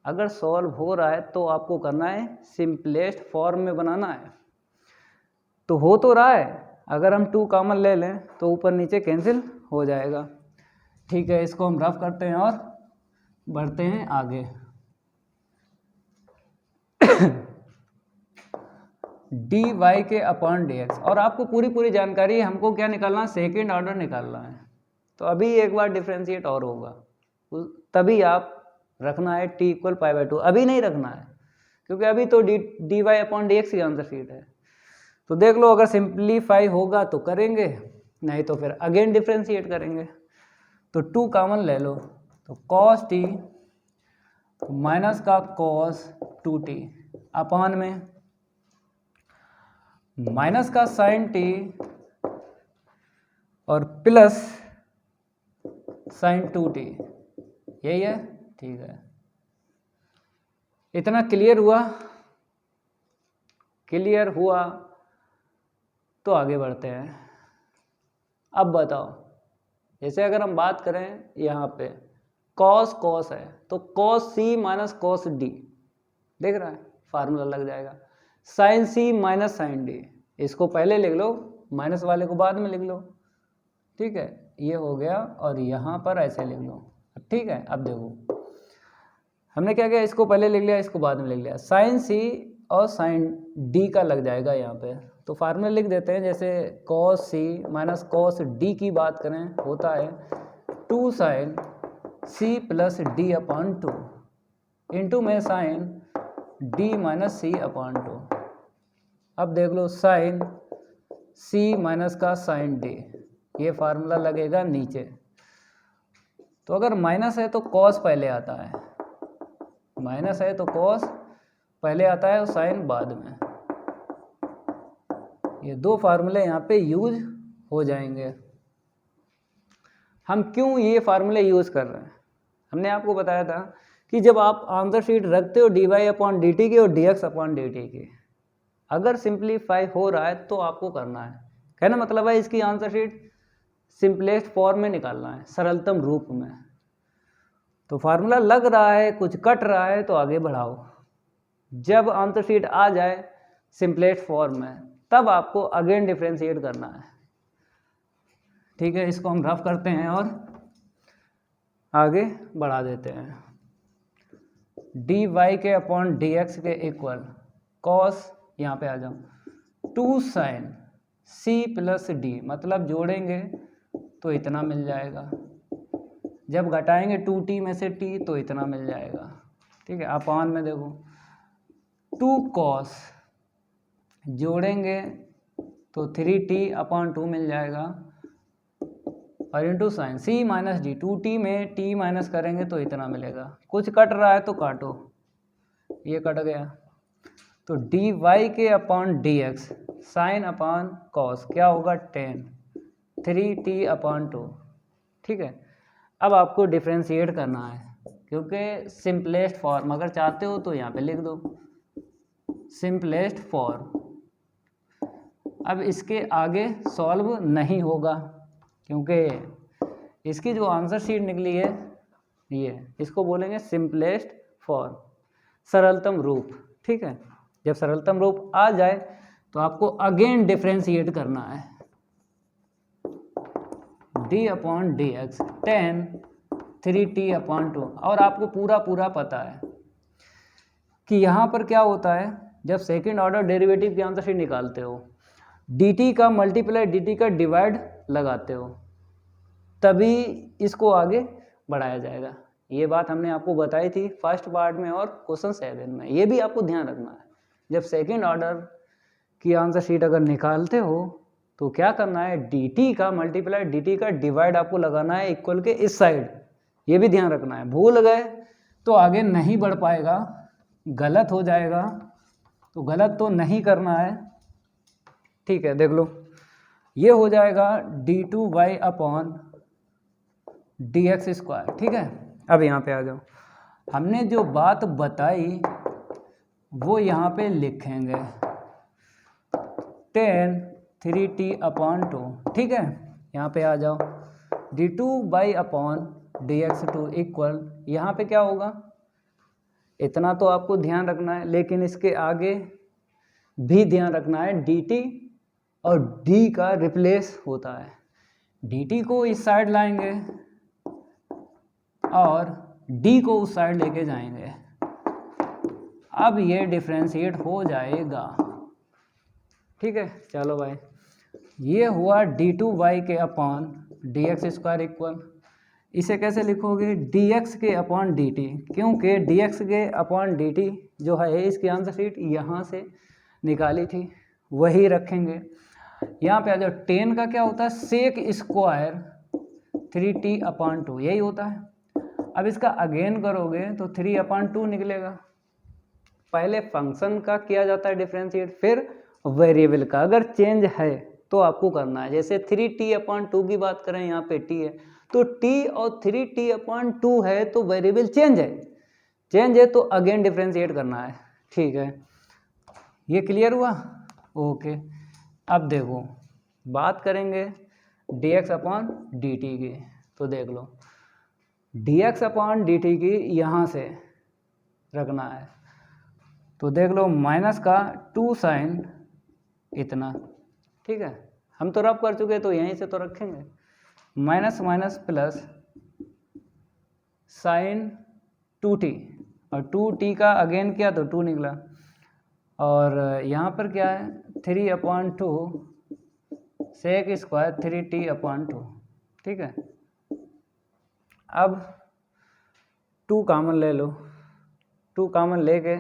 अगर सॉल्व हो रहा है तो आपको करना है सिंपलेस्ट फॉर्म में बनाना है। तो हो तो रहा है, अगर हम 2 कॉमन ले लें तो ऊपर नीचे कैंसिल हो जाएगा। ठीक है, इसको हम रफ करते हैं और बढ़ते हैं आगे। dy के अपॉन dx, और आपको पूरी जानकारी है, हमको क्या निकालना है, सेकेंड ऑर्डर निकालना है। तो अभी एक बार डिफ्रेंशिएट और होगा, तभी आप रखना है t = π/2। अभी नहीं रखना है, क्योंकि अभी तो dy/dx की आंसर शीट है। तो देख लो, अगर सिंप्लीफाई होगा तो करेंगे, नहीं तो फिर अगेन डिफ्रेंशिएट करेंगे। तो 2 कॉमन ले लो, तो cos t माइनस का cos 2t अपॉन में माइनस का sin t और प्लस sin 2t, यही है। ठीक है, इतना क्लियर हुआ? क्लियर हुआ तो आगे बढ़ते हैं। अब बताओ, जैसे अगर हम बात करें यहाँ पे cos है तो cos c minus cos d, देख रहा है, फार्मूला लग जाएगा। sin c minus sin d, इसको पहले लिख लो, माइनस वाले को बाद में लिख लो। ठीक है, ये हो गया, और यहाँ पर ऐसे लिख लो। ठीक है, अब देखो हमने क्या किया, इसको पहले लिख लिया, इसको बाद में लिख लिया। sin c और sin d का लग जाएगा यहाँ पे, तो फार्मूला लिख देते हैं। जैसे cos c minus cos d की बात करें, होता है 2 sin c plus d upon 2 into में sin d minus c upon 2। अब देख लो sin c माइनस का sin d, ये फार्मूला लगेगा नीचे। तो अगर माइनस है तो cos पहले आता है, माइनस है तो cos पहले आता है और sin बाद में। ये 2 फार्मूले यहाँ पे यूज हो जाएंगे। हम क्यों ये फार्मूले यूज़ कर रहे हैं? हमने आपको बताया था कि जब आप आंसर शीट रखते हो dy/dt की और dx/dt की, अगर सिंप्लीफाई हो रहा है तो आपको करना है। कहना मतलब है इसकी आंसर शीट सिंपलेस्ट फॉर्म में निकालना है, सरलतम रूप में। तो फार्मूला लग रहा है, कुछ कट रहा है तो आगे बढ़ाओ। जब आंसर शीट आ जाए सिंपलेस्ट फॉर्म में, तब आपको अगेन डिफ्रेंशिएट करना है। ठीक है, इसको हम रफ करते हैं और आगे बढ़ा देते हैं। dy के अपॉन dx के इक्वल cos, यहाँ पे आ जाओ, 2 sin c प्लस d, मतलब जोड़ेंगे तो इतना मिल जाएगा, जब घटाएंगे 2t में से t तो इतना मिल जाएगा। ठीक है, अपॉन में देखो 2 cos, जोड़ेंगे तो 3t अपॉन 2 मिल जाएगा, और into sine c minus D, 2t में t माइनस करेंगे तो इतना मिलेगा। कुछ कट रहा है तो काटो, ये कट गया। तो dy के upon dx sine upon cos क्या होगा, 10, 3t अपॉन 2। ठीक है, अब आपको डिफ्रेंशिएट करना है, क्योंकि सिंपलेस्ट फॉर्म अगर चाहते हो तो यहाँ पे लिख दो सिंपलेस्ट फॉर्म। अब इसके आगे सॉल्व नहीं होगा, क्योंकि इसकी जो आंसर शीट निकली है ये, इसको बोलेंगे सिंपलेस्ट फॉर्म, सरलतम रूप। ठीक है, जब सरलतम रूप आ जाए तो आपको अगेन डिफ्रेंशिएट करना है। d upon D x 10 3t upon 2, और आपको पूरा पता है कि यहाँ पर क्या होता है, जब सेकेंड ऑर्डर डेरिवेटिव की आंसर शीट निकालते हो, dt का मल्टीप्लाई dt का डिवाइड लगाते हो, तभी इसको आगे बढ़ाया जाएगा। ये बात हमने आपको बताई थी फर्स्ट पार्ट में और क्वेश्चन 7 में, ये भी आपको ध्यान रखना है। जब सेकेंड ऑर्डर की आंसर शीट अगर निकालते हो तो क्या करना है, dt का मल्टीप्लाई dt का डिवाइड आपको लगाना है इक्वल के इस साइड, ये भी ध्यान रखना है। भूल गए तो आगे नहीं बढ़ पाएगा, गलत हो जाएगा, तो गलत तो नहीं करना है। ठीक है, देख लो, ये हो जाएगा d2y अपॉन dx स्क्वायर। ठीक है, अब यहाँ पे आ जाओ, हमने जो बात बताई वो यहाँ पे लिखेंगे, tan 3t अपॉन 2। ठीक है, यहाँ पे आ जाओ, d2y अपॉन dx2 इक्वल, यहाँ पे क्या होगा, इतना तो आपको ध्यान रखना है, लेकिन इसके आगे भी ध्यान रखना है, dt और d का रिप्लेस होता है, dt को इस साइड लाएंगे और d को उस साइड लेके जाएंगे। अब ये डिफ्रेंशिएट हो जाएगा। ठीक है, चलो भाई, ये हुआ d2y के अपॉन dx स्क्वायर इक्वल, इसे कैसे लिखोगे, dx के अपॉन dt, क्योंकि dx के अपॉन dt जो है इसकी आंसर शीट यहाँ से निकाली थी, वही रखेंगे। यहाँ पे आ जाओ, tan का क्या होता है, सेक स्क्वायर 3t अपॉन 2, यही होता है। अब इसका अगेन करोगे तो 3 अपॉन 2 निकलेगा। पहले फंक्शन का किया जाता है डिफ्रेंशिएट, फिर वेरिएबल का अगर चेंज है तो आपको करना है। जैसे 3t अपॉन 2 की बात करें, यहाँ पे t है, तो t और 3t अपॉन 2 है तो वेरिएबल चेंज है तो अगेन डिफ्रेंशिएट करना है। ठीक है, ये क्लियर हुआ? ओके, अब देखो बात करेंगे dx अपॉन dt की, तो देख लो dx अपॉन dt की यहाँ से रखना है, तो देख लो माइनस का 2 साइन इतना। ठीक है, हम तो रब कर चुके तो यहीं से तो रखेंगे, minus minus plus sign 2t, और 2t का अगेन किया तो 2 निकला, और यहाँ पर क्या है 3 अपॉन 2 सेक स्क्वायर 3t अपॉन 2। ठीक है, अब 2 कॉमन ले लो, 2 कॉमन लेके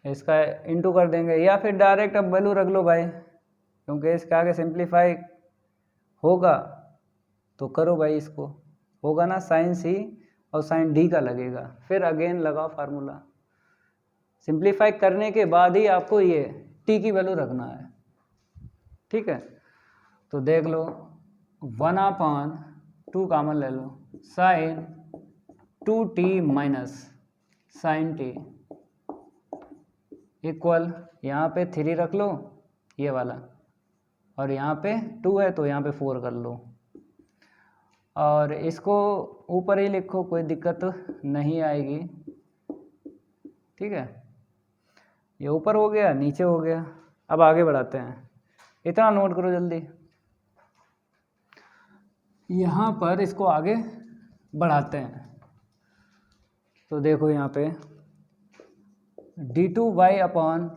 इसका इंटू कर देंगे, या फिर डायरेक्ट अब वैल्यू रख लो भाई, क्योंकि इसके आगे सिंप्लीफाई होगा तो करो भाई, इसको होगा ना साइन सी और साइन डी का लगेगा, फिर अगेन लगाओ फार्मूला, सिंप्लीफाई करने के बाद ही आपको ये टी की वैल्यू रखना है। ठीक है, तो देख लो 1 अपॉन 2 कॉमन ले लो, sine 2t minus sine T equal, यहाँ पे 3 रख लो ये वाला, और यहाँ पे 2 है तो यहाँ पे 4 कर लो, और इसको ऊपर ही लिखो, कोई दिक्कत नहीं आएगी। ठीक है, ये ऊपर हो गया, नीचे हो गया। अब आगे बढ़ाते हैं, इतना नोट करो जल्दी, यहाँ पर इसको आगे बढ़ाते हैं। तो देखो यहाँ पे d2y अपॉन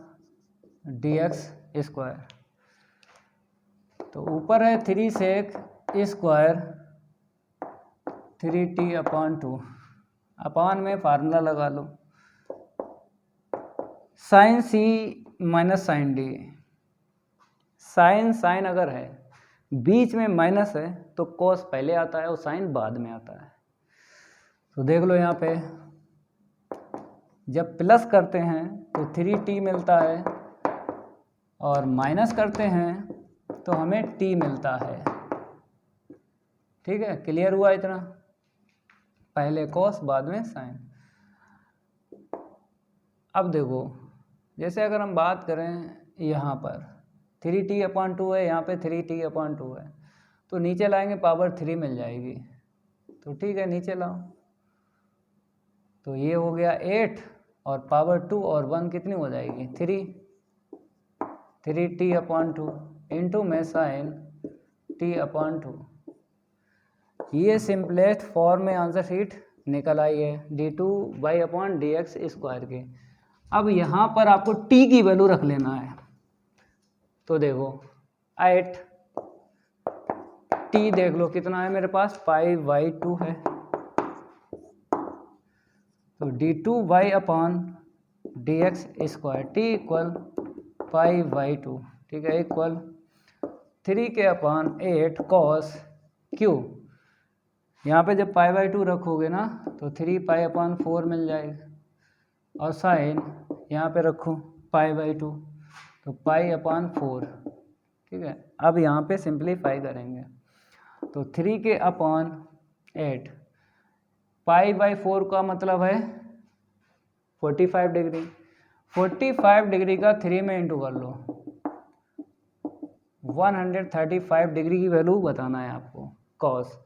dx स्क्वायर, तो ऊपर है 3 sec square 3t upon 2, upon में फार्मूला लगा लो, sine C minus sine D, sine अगर है बीच में माइनस है तो कॉस पहले आता है और साइन बाद में आता है। तो देख लो यहाँ पे जब प्लस करते हैं तो 3t मिलता है, और माइनस करते हैं तो हमें t मिलता है। ठीक है, क्लियर हुआ इतना, पहले कॉस बाद में साइन। अब देखो, जैसे अगर हम बात करें यहाँ पर 3t अपॉन 2 है, यहाँ पे 3t अपॉन 2 है, तो नीचे लाएंगे पावर 3 मिल जाएगी, तो ठीक है नीचे लाओ, तो ये हो गया 8 और पावर 2 और 1 कितनी हो जाएगी 3t अपॉन 2 इंटू में साइन t अपॉन 2। ये सिंपलेस्ट फॉर्म में आंसर शीट निकल आई है d2y अपॉन dx स्क्वायर के। अब यहाँ पर आपको t की वैल्यू रख लेना है, तो देखो 8 t देख लो कितना है मेरे पास, π/2 है, तो d2y upon dx square t equal π/2। ठीक है, इक्वल 3 के अपॉन 8 कॉस क्यू, यहाँ पे जब π/2 रखोगे ना तो 3π/4 मिल जाएगा, और साइन यहाँ पे रखो π/2, तो π/4, ठीक है। अब यहाँ पे सिंप्लीफाई करेंगे तो 3 के अपॉन 8, π/4 का मतलब है 45 डिग्री। 45 डिग्री का 3 में इंटू कर लो, 135 डिग्री की वैल्यू बताना है आपको कॉस।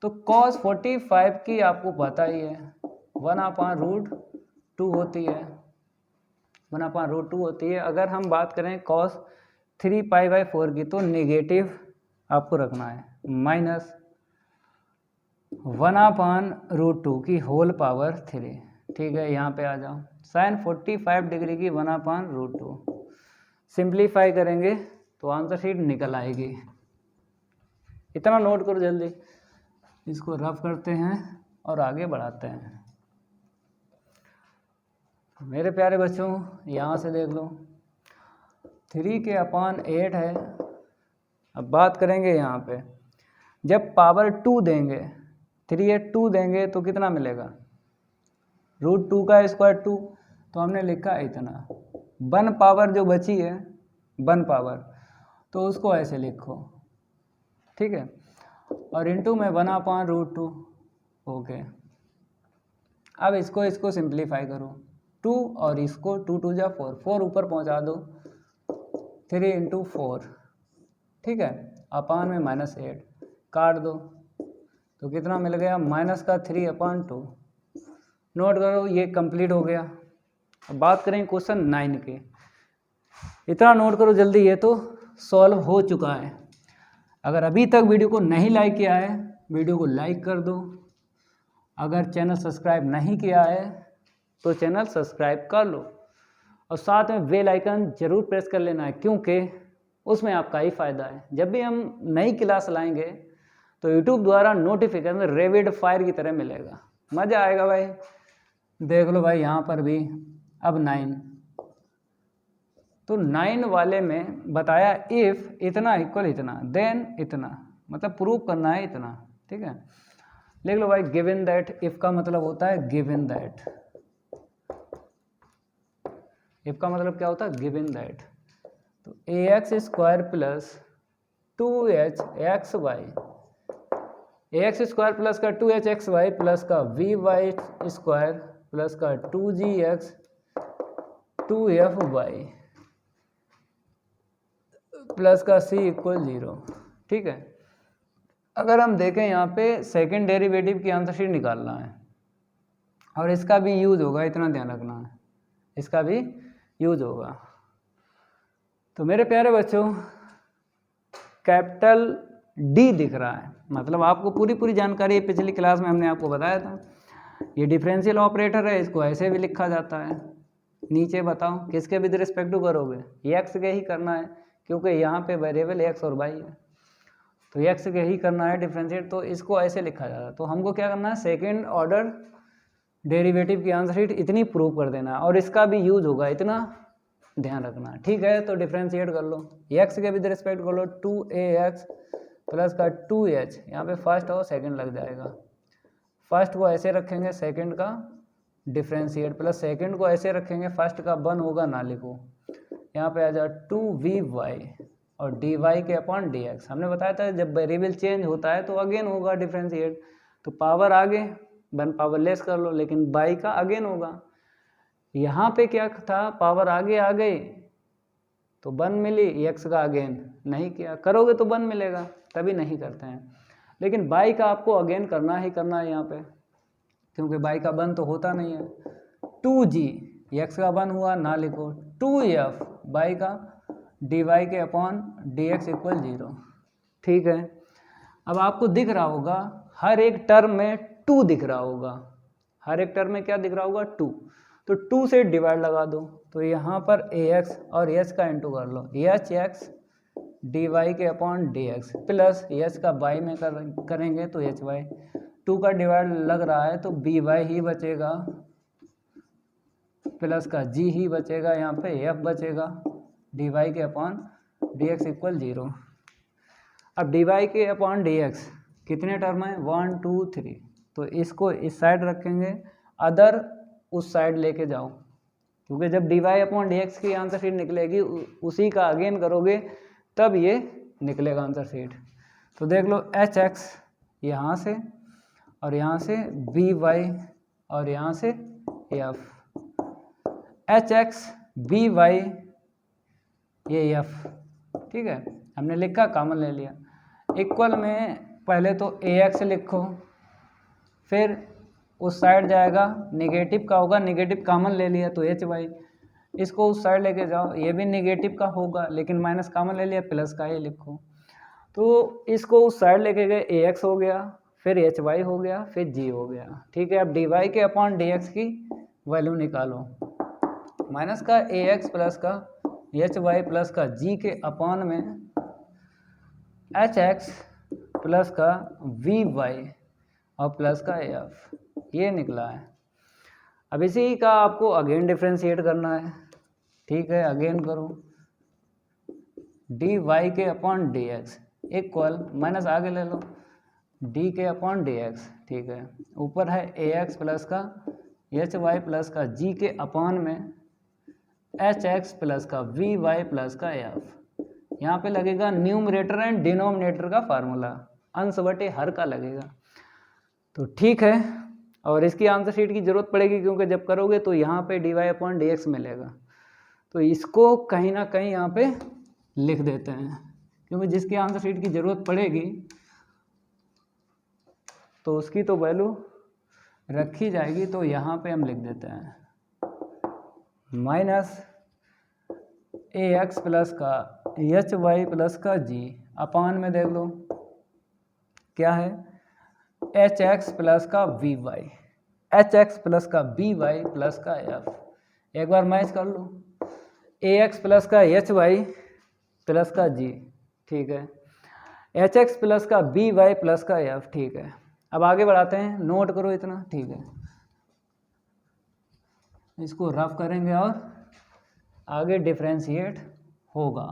तो कॉस 45 की आपको पता ही है 1/√2 होती है, 1/√2 होती है। अगर हम बात करें कॉस 3π/4 की तो नेगेटिव आपको रखना है, माइनस 1/√2 की होल पावर 3, ठीक है। यहाँ पे आ जाओ, साइन 45 डिग्री की 1/√2 सिंप्लीफाई करेंगे तो आंसर शीट निकल आएगी। इतना नोट करो जल्दी, इसको रफ करते हैं और आगे बढ़ाते हैं। मेरे प्यारे बच्चों यहाँ से देख लो 3 के अपॉन 8 है। अब बात करेंगे यहाँ पे जब पावर 2 देंगे, 3/2 देंगे तो कितना मिलेगा, √2 का स्क्वायर 2, तो हमने लिखा इतना। 1 पावर जो बची है 1 पावर, तो उसको ऐसे लिखो, ठीक है। और इंटू में 1/√2, ओके। अब इसको सिंप्लीफाई करो, 2 और इसको 2 2 जा 4, 4 ऊपर पहुंचा दो, 3 × 4, ठीक है। अपान में -8 काट दो तो कितना मिल गया, -3/2। नोट करो, ये कंप्लीट हो गया। अब बात करें क्वेश्चन 9 के, इतना नोट करो जल्दी, ये तो सॉल्व हो चुका है। अगर अभी तक वीडियो को नहीं लाइक किया है, वीडियो को लाइक कर दो। अगर चैनल सब्सक्राइब नहीं किया है तो चैनल सब्सक्राइब कर लो और साथ में बेल आइकन जरूर प्रेस कर लेना है, क्योंकि उसमें आपका ही फ़ायदा है। जब भी हम नई क्लास लाएंगे तो यूट्यूब द्वारा नोटिफिकेशन रैपिड फायर की तरह मिलेगा, मज़ा आएगा भाई। देख लो भाई यहाँ पर भी अब 9, तो 9 वाले में बताया इफ़ इतना इक्वल इतना देन इतना, मतलब प्रूव करना है इतना, ठीक है। लिख लो भाई गिवन दैट, इफ़ का मतलब होता है गिवन दैट, इफ़ का मतलब क्या होता है, गिवन दैट। तो ax² plus 2hxy, ax² plus का 2hxy प्लस का vy² प्लस का 2gx 2fy प्लस का c = 0, ठीक है। अगर हम देखें यहाँ पे सेकंड डेरिवेटिव की आंसर शीट निकालना है और इसका भी यूज होगा, इतना ध्यान रखना है, इसका भी यूज होगा। तो मेरे प्यारे बच्चों कैपिटल D दिख रहा है, मतलब आपको पूरी जानकारी पिछली क्लास में हमने आपको बताया था। ये डिफरेंशियल ऑपरेटर है, इसको ऐसे भी लिखा जाता है। नीचे बताओ किसके विद रिस्पेक्ट टू करोगे, x के ही करना है, क्योंकि यहाँ पे वेरिएबल x और y है, तो x के ही करना है डिफरेंशिएट, तो इसको ऐसे लिखा जाता है। तो हमको क्या करना है, सेकेंड ऑर्डर डेरिवेटिव की आंसर शीट इतनी प्रूव कर देना है और इसका भी यूज होगा, इतना ध्यान रखना, ठीक है। तो डिफरेंशिएट कर लो, x के विद रिस्पेक्ट कर लो 2ax प्लस का 2h, यहाँ पे फर्स्ट और सेकंड लग जाएगा। फर्स्ट को ऐसे रखेंगे, सेकंड का डिफरेंशिएट प्लस सेकंड को ऐसे रखेंगे, फर्स्ट का 1 होगा ना लिखो, यहाँ पे आ जाए 2vy और dy के अपॉन dx। हमने बताया था जब वेरिएबल चेंज होता है तो अगेन होगा डिफरेंशिएट, तो पावर आगे 1 पावर लेस कर लो, लेकिन y का अगेन होगा। यहाँ पे क्या था, पावर आगे आ गई तो 1 मिली, x का अगेन नहीं किया, करोगे तो 1 मिलेगा, तभी नहीं करते हैं। लेकिन y का आपको अगेन करना ही करना है यहाँ पे, क्योंकि y का 1 तो होता नहीं है। 2g, x का 1 हुआ ना लिखो, 2f y का dy के अपॉन dx = 0, ठीक है। अब आपको दिख रहा होगा हर एक टर्म में 2 दिख रहा होगा, हर एक टर्म में क्या दिख रहा होगा, 2, तो 2 से डिवाइड लगा दो, तो यहाँ पर ax और h का इंटू कर लो, hx dy के अपॉन dx प्लस h का y में करेंगे तो hy, 2 का डिवाइड लग रहा है तो by ही बचेगा प्लस का g ही बचेगा, यहाँ पे f बचेगा, dy के अपॉन dx = 0। अब dy के अपॉन dx कितने टर्म है, 1 2 3, तो इसको इस साइड रखेंगे, अदर उस साइड लेके जाओ, क्योंकि जब dy अपॉन dx की आंसर शीट निकलेगी उसी का अगेन करोगे तब ये निकलेगा आंसर शीट। तो देख लो hx यहाँ से और यहाँ से by और यहाँ से f, hx by ये f, ठीक है, हमने लिखा कॉमन ले लिया। इक्वल में पहले तो ax लिखो, फिर उस साइड जाएगा निगेटिव का होगा, निगेटिव कॉमन ले लिया तो hy, इसको उस साइड लेके जाओ, ये भी निगेटिव का होगा लेकिन माइनस कॉमन ले लिया, प्लस का ये लिखो। तो इसको उस साइड लेके गए ax हो गया, फिर hy हो गया, फिर g हो गया, ठीक है। अब dy के अपॉन dx की वैल्यू निकालो, माइनस का ax प्लस का hy प्लस का g के अपॉन में hx प्लस का vy और प्लस का f, ये निकला है। अब इसी का आपको अगेन डिफ्रेंशिएट करना है, ठीक है, अगेन करो dy के अपॉन dx इक्वल माइनस आगे ले लो d के अपॉन dx, ठीक है, ऊपर है ax प्लस का hy प्लस का g के अपॉन में hx प्लस का vy प्लस का f। यहाँ पे लगेगा न्यूमरेटर एंड डिनोमिनेटर का फार्मूला, अंश बटे हर का लगेगा। तो ठीक है, और इसकी आंसर शीट की ज़रूरत पड़ेगी क्योंकि जब करोगे तो यहाँ पे dy अपॉन dx मिलेगा। तो इसको कहीं ना कहीं यहाँ पे लिख देते हैं, क्योंकि जिसकी आंसर शीट की ज़रूरत पड़ेगी तो उसकी तो वैल्यू रखी जाएगी। तो यहाँ पे हम लिख देते हैं माइनस ax प्लस का hy प्लस का g अपान में देख लो क्या है hx प्लस का vy, hx प्लस का by प्लस का f। एक बार मैच कर लो, ax प्लस का hy प्लस का g, ठीक है, hx प्लस का by प्लस का f, ठीक है। अब आगे बढ़ाते हैं, नोट करो इतना, ठीक है, इसको रफ करेंगे और आगे डिफ्रेंशिएट होगा।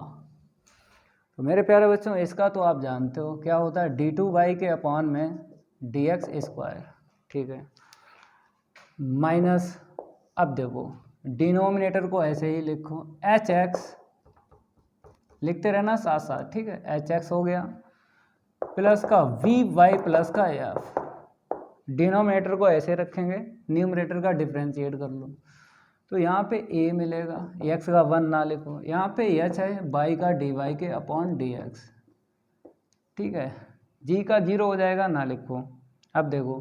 तो मेरे प्यारे बच्चों इसका तो आप जानते हो क्या होता है, d2y के अपॉन में dx स्क्वायर, ठीक है, माइनस, अब देखो डिनोमिनेटर को ऐसे ही लिखो hx, लिखते रहना साथ साथ, ठीक है, hx हो गया प्लस का vy प्लस का f, डिनोमिनेटर को ऐसे रखेंगे, न्यूमरेटर का डिफ्रेंशिएट कर लो। तो यहाँ पे a मिलेगा, x का 1 ना लिखो, यहाँ पे h है y का dy के अपॉन dx, ठीक है, g का 0 हो जाएगा, ना लिखो। अब देखो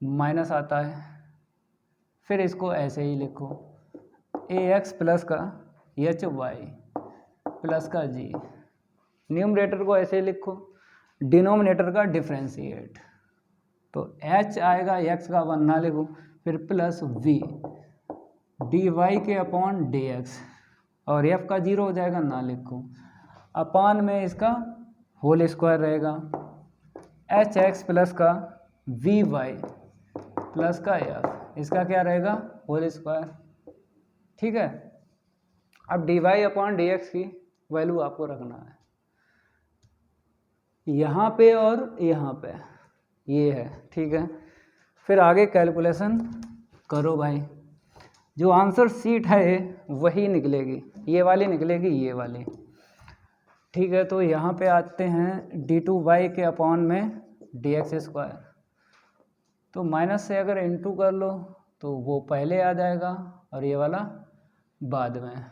माइनस आता है, फिर इसको ऐसे ही लिखो ax प्लस का hy प्लस का g, न्यूमरेटर को ऐसे ही लिखो, डिनोमिनेटर का डिफ्रेंशिएट। तो h आएगा, x का 1 ना लिखो, फिर प्लस v dy के अपॉन dx, और f का 0 हो जाएगा, ना लिखो, अपान में इसका होल स्क्वायर रहेगा hx प्लस का vy प्लस का f, इसका क्या रहेगा होल स्क्वायर, ठीक है। अब dy अपॉन dx की वैल्यू आपको रखना है यहाँ पे और यहाँ पे, ये है, ठीक है। फिर आगे कैलकुलेशन करो भाई, जो आंसर शीट है वही निकलेगी, ये वाली निकलेगी, ये वाली, ठीक है। तो यहाँ पे आते हैं d2y के अपॉन में dx स्क्वायर, तो माइनस से अगर इनटू कर लो तो वो पहले आ जाएगा और ये वाला बाद में,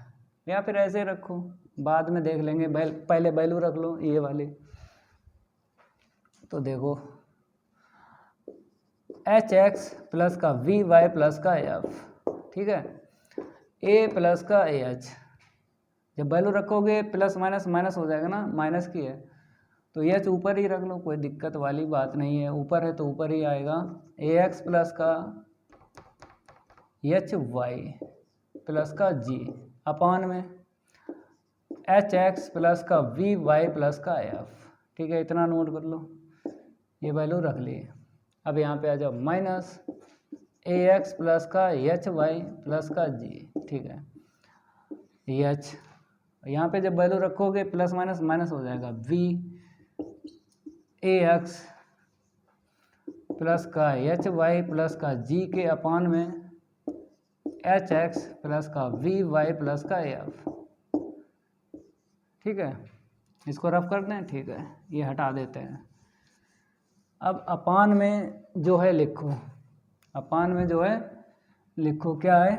या फिर ऐसे रखो, बाद में देख लेंगे, पहले वैल्यू रख लो ये वाली। तो देखो hx प्लस का vy प्लस का f, ठीक है, a प्लस का ah, जब वैल्यू रखोगे प्लस माइनस माइनस हो जाएगा ना, माइनस की है तो h ऊपर ही रख लो, कोई दिक्कत वाली बात नहीं है, ऊपर है तो ऊपर ही आएगा, ax प्लस का hy प्लस का g अपान में hx प्लस का vy प्लस का f, ठीक है, इतना नोट कर लो, ये वैल्यू रख लिए। अब यहाँ पे आ जाओ माइनस ax प्लस का hy प्लस का g, ठीक है, h, यहाँ पे जब वैल्यू रखोगे प्लस माइनस माइनस हो जाएगा, v ax प्लस का hy प्लस का g के अपान में एच एक्स प्लस का वी वाई प्लस का एफ। ठीक है, इसको रफ करते हैं। ठीक है, ये हटा देते हैं। अब अपान में जो है लिखो, अपान में जो है लिखो क्या है,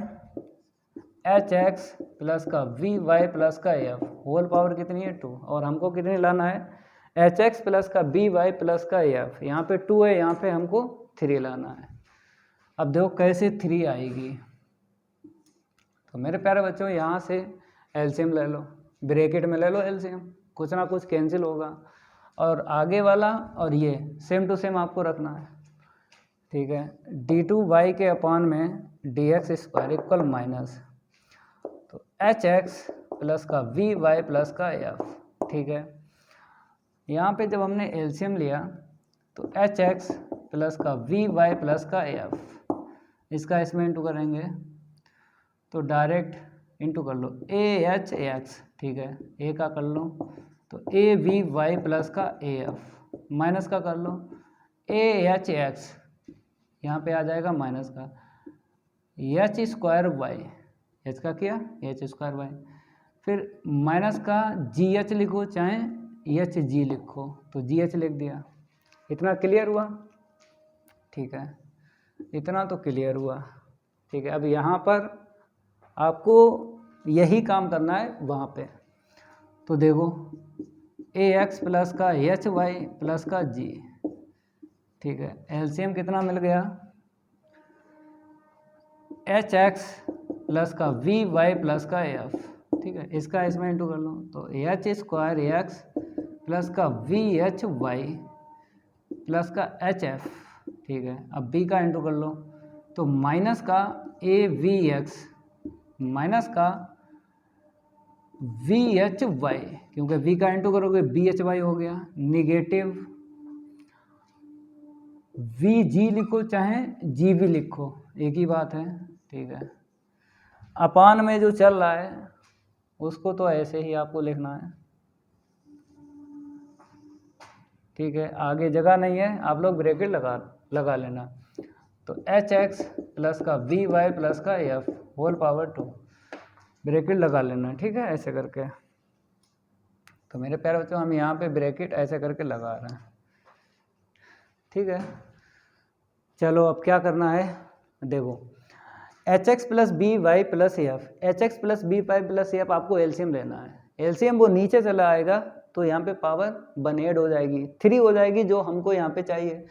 एच एक्स प्लस का वी वाई प्लस का एफ होल पावर कितनी है 2, और हमको कितनी लाना है, एच एक्स प्लस का बी वाई प्लस का एफ। यहाँ पे 2 है, यहाँ पे हमको 3 लाना है। अब देखो कैसे 3 आएगी। तो मेरे प्यारे बच्चों यहाँ से एलसीएम ले लो, ब्रैकेट में ले लो एलसीएम, कुछ ना कुछ कैंसिल होगा, और आगे वाला और ये सेम टू सेम आपको रखना है। ठीक है, डी टू वाई के अपान में D X square equal minus, तो एच एक्स प्लस का वी वाई प्लस का एफ। ठीक है, यहाँ पे जब हमने एलसीएम लिया तो एच एक्स प्लस का वी वाई प्लस का एफ, इसका इसमें इंटू करेंगे तो डायरेक्ट इंटू कर लो ए एच एक्स। ठीक है, ए का कर लो तो ए वी वाई प्लस का ए एफ, माइनस का कर लो ए एच एक्स, यहाँ पे आ जाएगा माइनस का एच स्क्वायर वाई, एच का किया एच स्क्वायर वाई, फिर माइनस का जी एच लिखो चाहे एच जी लिखो, तो जी एच लिख दिया। इतना क्लियर हुआ? ठीक है, इतना तो क्लियर हुआ। ठीक है, अब यहाँ पर आपको यही काम करना है वहाँ पे। तो देखो ए एक्स प्लस का एच वाई प्लस का जी। ठीक है, एलसीएम कितना मिल गया, एच एक्स प्लस का वी वाई प्लस का एफ। ठीक है, इसका इसमें इंटू कर लो तो एच स्क्वायर एक्स प्लस का वी एच वाई प्लस का एच एफ। ठीक है, अब बी का इंटू कर लो तो माइनस का ए वी एक्स माइनस का वी एच वाई, क्योंकि वी का इंटू करोगे बी एच वाई हो गया, निगेटिव वी जी लिखो चाहे जी भी लिखो, एक ही बात है। ठीक है, अपान में जो चल रहा है उसको तो ऐसे ही आपको लिखना है। ठीक है, आगे जगह नहीं है, आप लोग ब्रैकेट लगा लेना। तो एच एक्स प्लस का वी वाई प्लस का एफ होल पावर 2, ब्रैकेट लगा लेना। ठीक है, ऐसे करके। तो मेरे प्यारे बच्चों हम यहाँ पे ब्रैकेट ऐसे करके लगा रहे हैं। ठीक है, चलो अब क्या करना है, देखो H X plus B Y plus F, H X plus B Y plus F आपको एलसीएम लेना है। एलसीएम वो नीचे चला आएगा तो यहाँ पे पावर 1 ऐड हो जाएगी, 3 हो जाएगी जो हमको यहाँ पे चाहिए।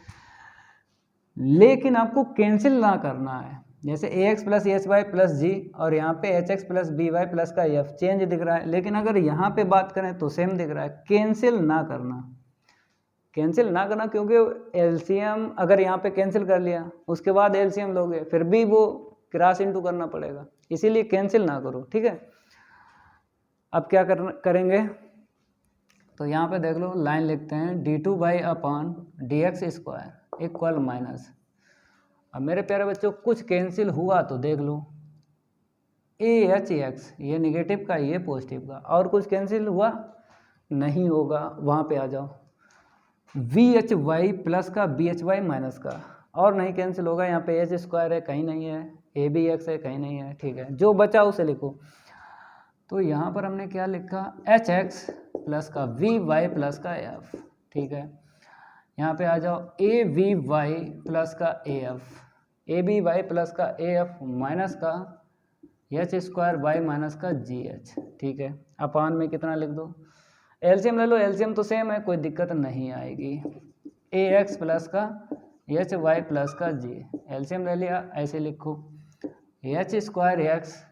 लेकिन आपको कैंसिल ना करना है, जैसे A X plus H Y plus G और यहाँ पे H X plus B Y plus का एफ चेंज दिख रहा है, लेकिन अगर यहाँ पे बात करें तो सेम दिख रहा है। कैंसिल ना करना, कैंसिल ना करना, क्योंकि एलसीएम अगर यहाँ पे कैंसिल कर लिया उसके बाद एलसीएम लोगे फिर भी वो क्रॉस इनटू करना पड़ेगा, इसीलिए कैंसिल ना करो। ठीक है, अब क्या करेंगे, तो यहाँ पे देख लो लाइन लिखते हैं D two by upon D X square equal minus. अब मेरे प्यारे बच्चों कुछ कैंसिल हुआ तो देख लो, ए एच एक्स ये निगेटिव का ये पॉजिटिव का, और कुछ कैंसिल हुआ नहीं होगा, वहाँ पे आ जाओ। वी एच वाई प्लस का बी एच वाई माइनस का, और नहीं कैंसिल होगा। यहाँ पे एच स्क्वायर है कहीं नहीं है, ए बी एक्स है कहीं नहीं है। ठीक है, जो बचा उसे लिखो। तो यहाँ पर हमने क्या लिखा, एच एक्स प्लस का वी वाई प्लस का एफ। ठीक है, यहाँ पे आ जाओ ए वी वाई प्लस का A F, A B Y plus का ए एफ माइनस का एच स्क्वायर वाई माइनस का जी एच। ठीक है, अपान में कितना लिख दो, एलसीएम ले लो, एलसीएम तो सेम है, कोई दिक्कत नहीं आएगी। ए एक्स प्लस का एच वाई प्लस का जी, एलसीएम ले लिया, ऐसे लिखो एच स्क्वायर एक्स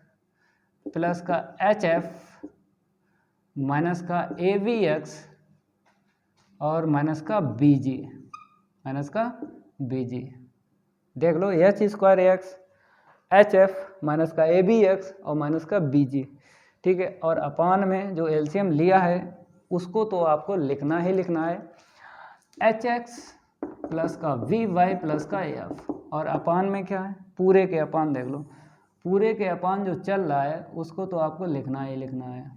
प्लस का एच एफ माइनस का ए वी एक्स और माइनस का बी जी, माइनस का बी जी। देख लो H square X H F minus का ए बी एक्स और माइनस का बी जी। ठीक है, और अपान में जो एलसीएम लिया है उसको तो आपको लिखना ही लिखना है, एच एक्स प्लस का वी वाई प्लस का एफ, और अपान में क्या है, पूरे के अपान देख लो, पूरे के अपान जो चल रहा है उसको तो आपको लिखना ही लिखना है।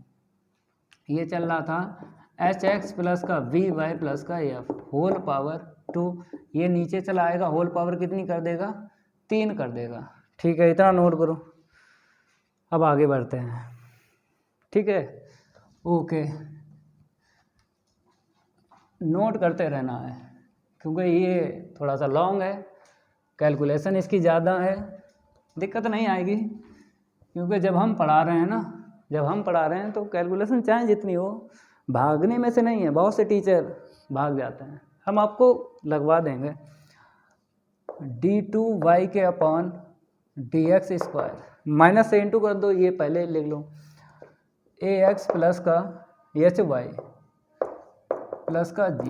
ये चल रहा था एच एक्स प्लस का वी वाई प्लस का एफ होल पावर 2, ये नीचे चला आएगा, होल पावर कितनी कर देगा, 3 कर देगा। ठीक है, इतना नोट करो। अब आगे बढ़ते हैं, ठीक है। ओके, नोट करते रहना है क्योंकि ये थोड़ा सा लॉन्ग है, कैलकुलेशन इसकी ज़्यादा है, दिक्कत नहीं आएगी क्योंकि जब हम पढ़ा रहे हैं ना, जब हम पढ़ा रहे हैं तो कैलकुलेशन चाहे जितनी हो, भागने में से नहीं है। बहुत से टीचर भाग जाते हैं, हम आपको लगवा देंगे। d2y के अपॉन dx स्क्वायर, माइनस से इंटू कर दो, ये पहले लिख लो। ax प्लस का hy प्लस का g,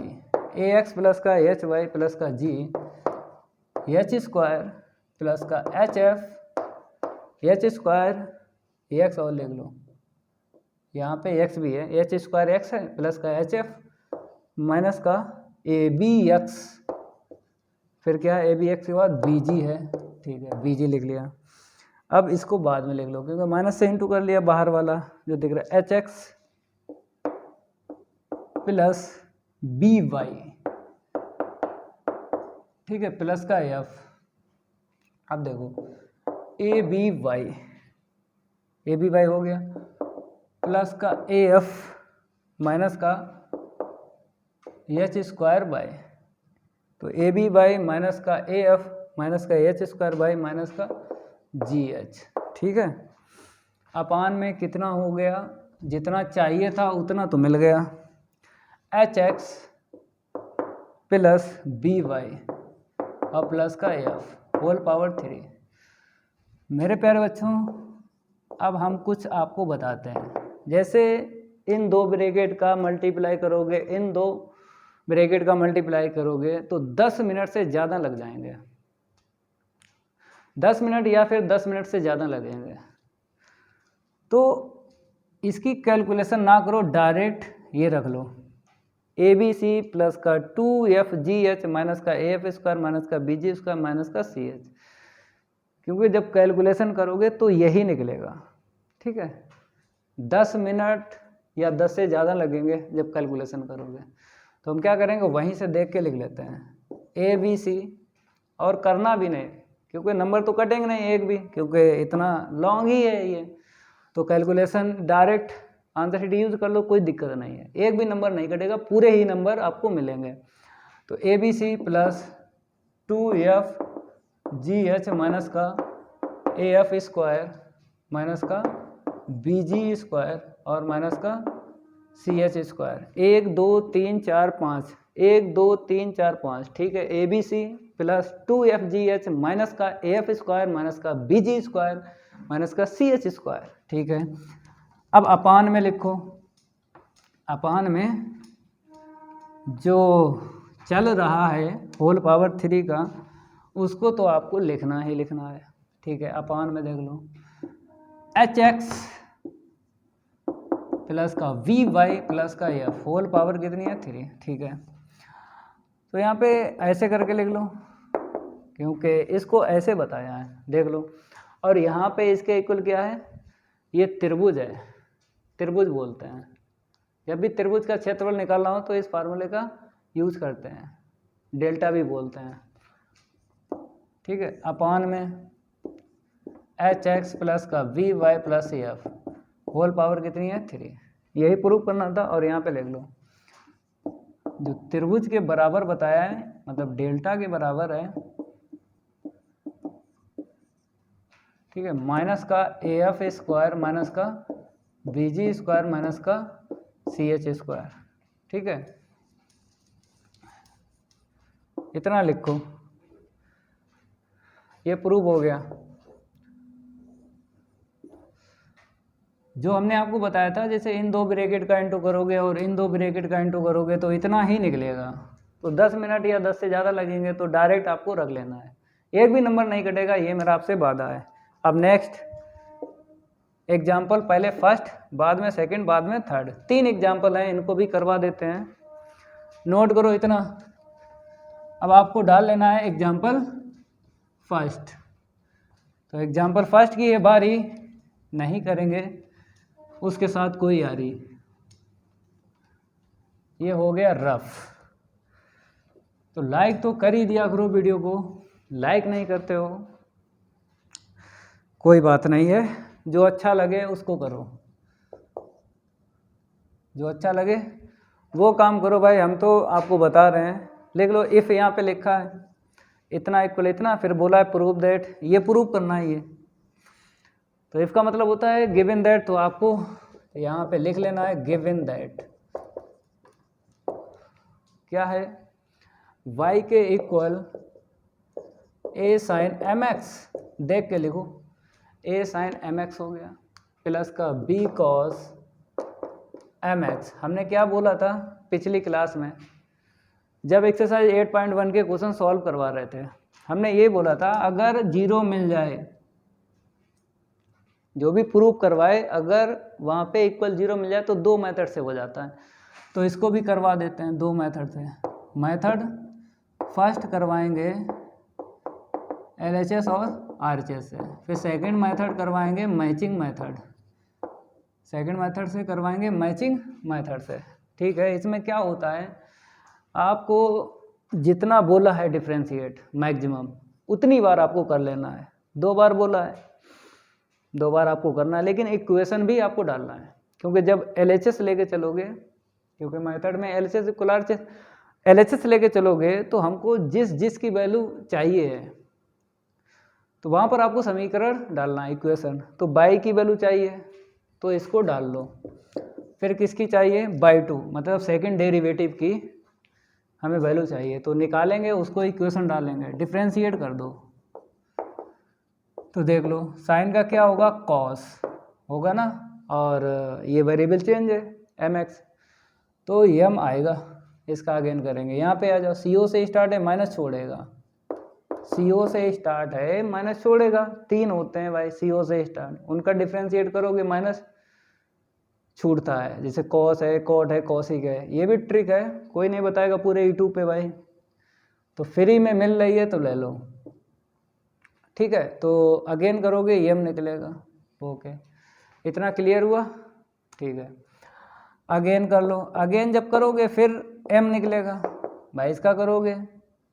ax प्लस का hy प्लस का g, h स्क्वायर प्लस का hf, h स्क्वायर x और लिख लो, यहाँ पे x भी है, h स्क्वायर x है प्लस का hf माइनस का abx, फिर क्या है abx के बाद bg है, ठीक है, bg लिख लिया। अब इसको बाद में लिख लो क्योंकि माइनस से इंटू कर लिया, बाहर वाला जो दिख रहा है hx प्लस by, ठीक है, प्लस का f। अब देखो aby हो गया प्लस का af माइनस का h स्क्वायर बाय, तो ab बाई माइनस का af माइनस का h स्क्वायर बाई माइनस का gh, ठीक है। अपान में कितना हो गया, जितना चाहिए था उतना तो मिल गया, hx प्लस by और प्लस का f होल पावर 3। मेरे प्यारे बच्चों, अब हम कुछ आपको बताते हैं। जैसे इन दो ब्रैकेट का मल्टीप्लाई करोगे, इन दो ब्रैकेट का मल्टीप्लाई करोगे तो 10 मिनट से ज़्यादा लग जाएंगे, 10 मिनट या फिर 10 मिनट से ज़्यादा लगेंगे। तो इसकी कैलकुलेशन ना करो, डायरेक्ट ये रख लो, ABC प्लस का 2FGH माइनस का AF स्क्वायर माइनस का BG स्क्वायर माइनस का CH, क्योंकि जब कैलकुलेशन करोगे तो यही निकलेगा, ठीक है। 10 मिनट या 10 से ज़्यादा लगेंगे जब कैलकुलेशन करोगे, तो हम क्या करेंगे, वहीं से देख के लिख लेते हैं ABC, और करना भी नहीं क्योंकि नंबर तो कटेंगे नहीं एक भी, क्योंकि इतना लॉन्ग ही है ये। तो calculation direct answer sheet use कर लो, कोई दिक्कत नहीं है, एक भी नंबर नहीं कटेगा, पूरे ही नंबर आपको मिलेंगे। तो ABC प्लस 2FGH माइनस का AF स्क्वायर माइनस का BG स्क्वायर और माइनस का CH स्क्वायर, 1 2 3 4 5, 1 2 3 4 5, ठीक है। ABC प्लस 2FGH माइनस का AF स्क्वायर माइनस का BG स्क्वायर माइनस का CH स्क्वायर, ठीक है। अब अपान में लिखो, अपान में जो चल रहा है होल पावर 3 का, उसको तो आपको लिखना ही लिखना है, ठीक है। अपान में देख लो, hx प्लस का vy प्लस का f होल पावर कितनी है 3, ठीक है। तो यहाँ पे ऐसे करके लिख लो क्योंकि इसको ऐसे बताया है, देख लो। और यहाँ पे इसके इक्वल क्या है, ये त्रिभुज है, त्रिभुज बोलते हैं। जब भी त्रिभुज का क्षेत्रफल निकालना हो तो इस फार्मूले का यूज करते हैं, डेल्टा भी बोलते हैं, ठीक है। अपान में hx प्लस का vy plus f whole power कितनी है 3, यही प्रूव करना था। और यहाँ पे लिख लो, जो त्रिभुज के बराबर बताया है, मतलब डेल्टा के बराबर है, ठीक है, माइनस का AF स्क्वायर माइनस का BG स्क्वायर माइनस का CH स्क्वायर, ठीक है। इतना लिखो, ये प्रूव हो गया। जो हमने आपको बताया था, जैसे इन दो ब्रैकेट का इंटू करोगे और इन दो ब्रैकेट का इंटू करोगे तो इतना ही निकलेगा। तो 10 मिनट या 10 से ज़्यादा लगेंगे, तो डायरेक्ट आपको रख लेना है, एक भी नंबर नहीं कटेगा, ये मेरा आपसे वादा है। अब नेक्स्ट एग्जाम्पल, पहले फर्स्ट, बाद में सेकंड, बाद में थर्ड, 3 एग्जाम्पल हैं, इनको भी करवा देते हैं, नोट करो इतना। अब आपको डाल लेना है एग्जाम्पल फर्स्ट। तो एग्जाम्पल फर्स्ट की ये बारी नहीं करेंगे, उसके साथ कोई यारी, ये हो गया रफ। तो लाइक तो कर ही दिया करो वीडियो को, लाइक नहीं करते हो कोई बात नहीं है, जो अच्छा लगे उसको करो, जो अच्छा लगे वो काम करो भाई। हम तो आपको बता रहे हैं, लिख लो इफ़ यहाँ पे लिखा है इतना इक्वल इतना, फिर बोला है प्रूव दैट, ये प्रूव करना है ये। तो इफ़ का मतलब होता है गिवन दैट, तो आपको यहाँ पे लिख लेना है गिवन दैट क्या है, y के equal a sine M X, देख के लिखो a साइन एम एक्स हो गया, प्लस का b कॉस एम एक्स। हमने क्या बोला था पिछली क्लास में जब एक्सरसाइज 8.1 के क्वेश्चन सॉल्व करवा रहे थे, हमने ये बोला था अगर जीरो मिल जाए, जो भी प्रूव करवाए अगर वहाँ पे इक्वल जीरो मिल जाए तो दो मेथड से हो जाता है। तो इसको भी करवा देते हैं दो मेथड से। मेथड फर्स्ट करवाएंगे LHS और RHS से, फिर सेकंड मेथड करवाएंगे मैचिंग मेथड, सेकंड मेथड से करवाएंगे मैचिंग मेथड से। ठीक है, इसमें क्या होता है आपको जितना बोला है डिफ्रेंशिएट मैक्सिमम उतनी बार आपको कर लेना है, 2 बार बोला है 2 बार आपको करना है, लेकिन इक्वेशन भी आपको डालना है, क्योंकि जब LHS लेके चलोगे, क्योंकि मेथड में LHS इक्वल RHS, LHS लेके चलोगे तो हमको जिस की वैल्यू चाहिए है तो वहाँ पर आपको समीकरण डालना है इक्वेशन। तो बाई की वैल्यू चाहिए तो इसको डाल लो, फिर किसकी चाहिए बाई टू, मतलब सेकंड डेरिवेटिव की हमें वैल्यू चाहिए, तो निकालेंगे उसको इक्वेशन डालेंगे, डिफ्रेंशिएट कर दो। तो देख लो साइन का क्या होगा कॉस होगा ना, और ये वेरिएबल चेंज है एम एक्स, तो यम आएगा, इसका अगेन करेंगे। यहाँ पे आ जाओ, CO से स्टार्ट है माइनस छोड़ेगा, CO से स्टार्ट है माइनस छोड़ेगा, 3 होते हैं भाई CO से स्टार्ट, उनका डिफ्रेंशिएट करोगे माइनस छूटता है, जैसे कॉस है कॉट है कॉसिक है, ये भी ट्रिक है, कोई नहीं बताएगा पूरे यूट्यूब पे भाई, तो फ्री में मिल रही है तो ले लो। ठीक है, तो अगेन करोगे यम निकलेगा। ओके, इतना क्लियर हुआ? ठीक है, अगेन कर लो, अगेन जब करोगे फिर m निकलेगा भाई, इसका करोगे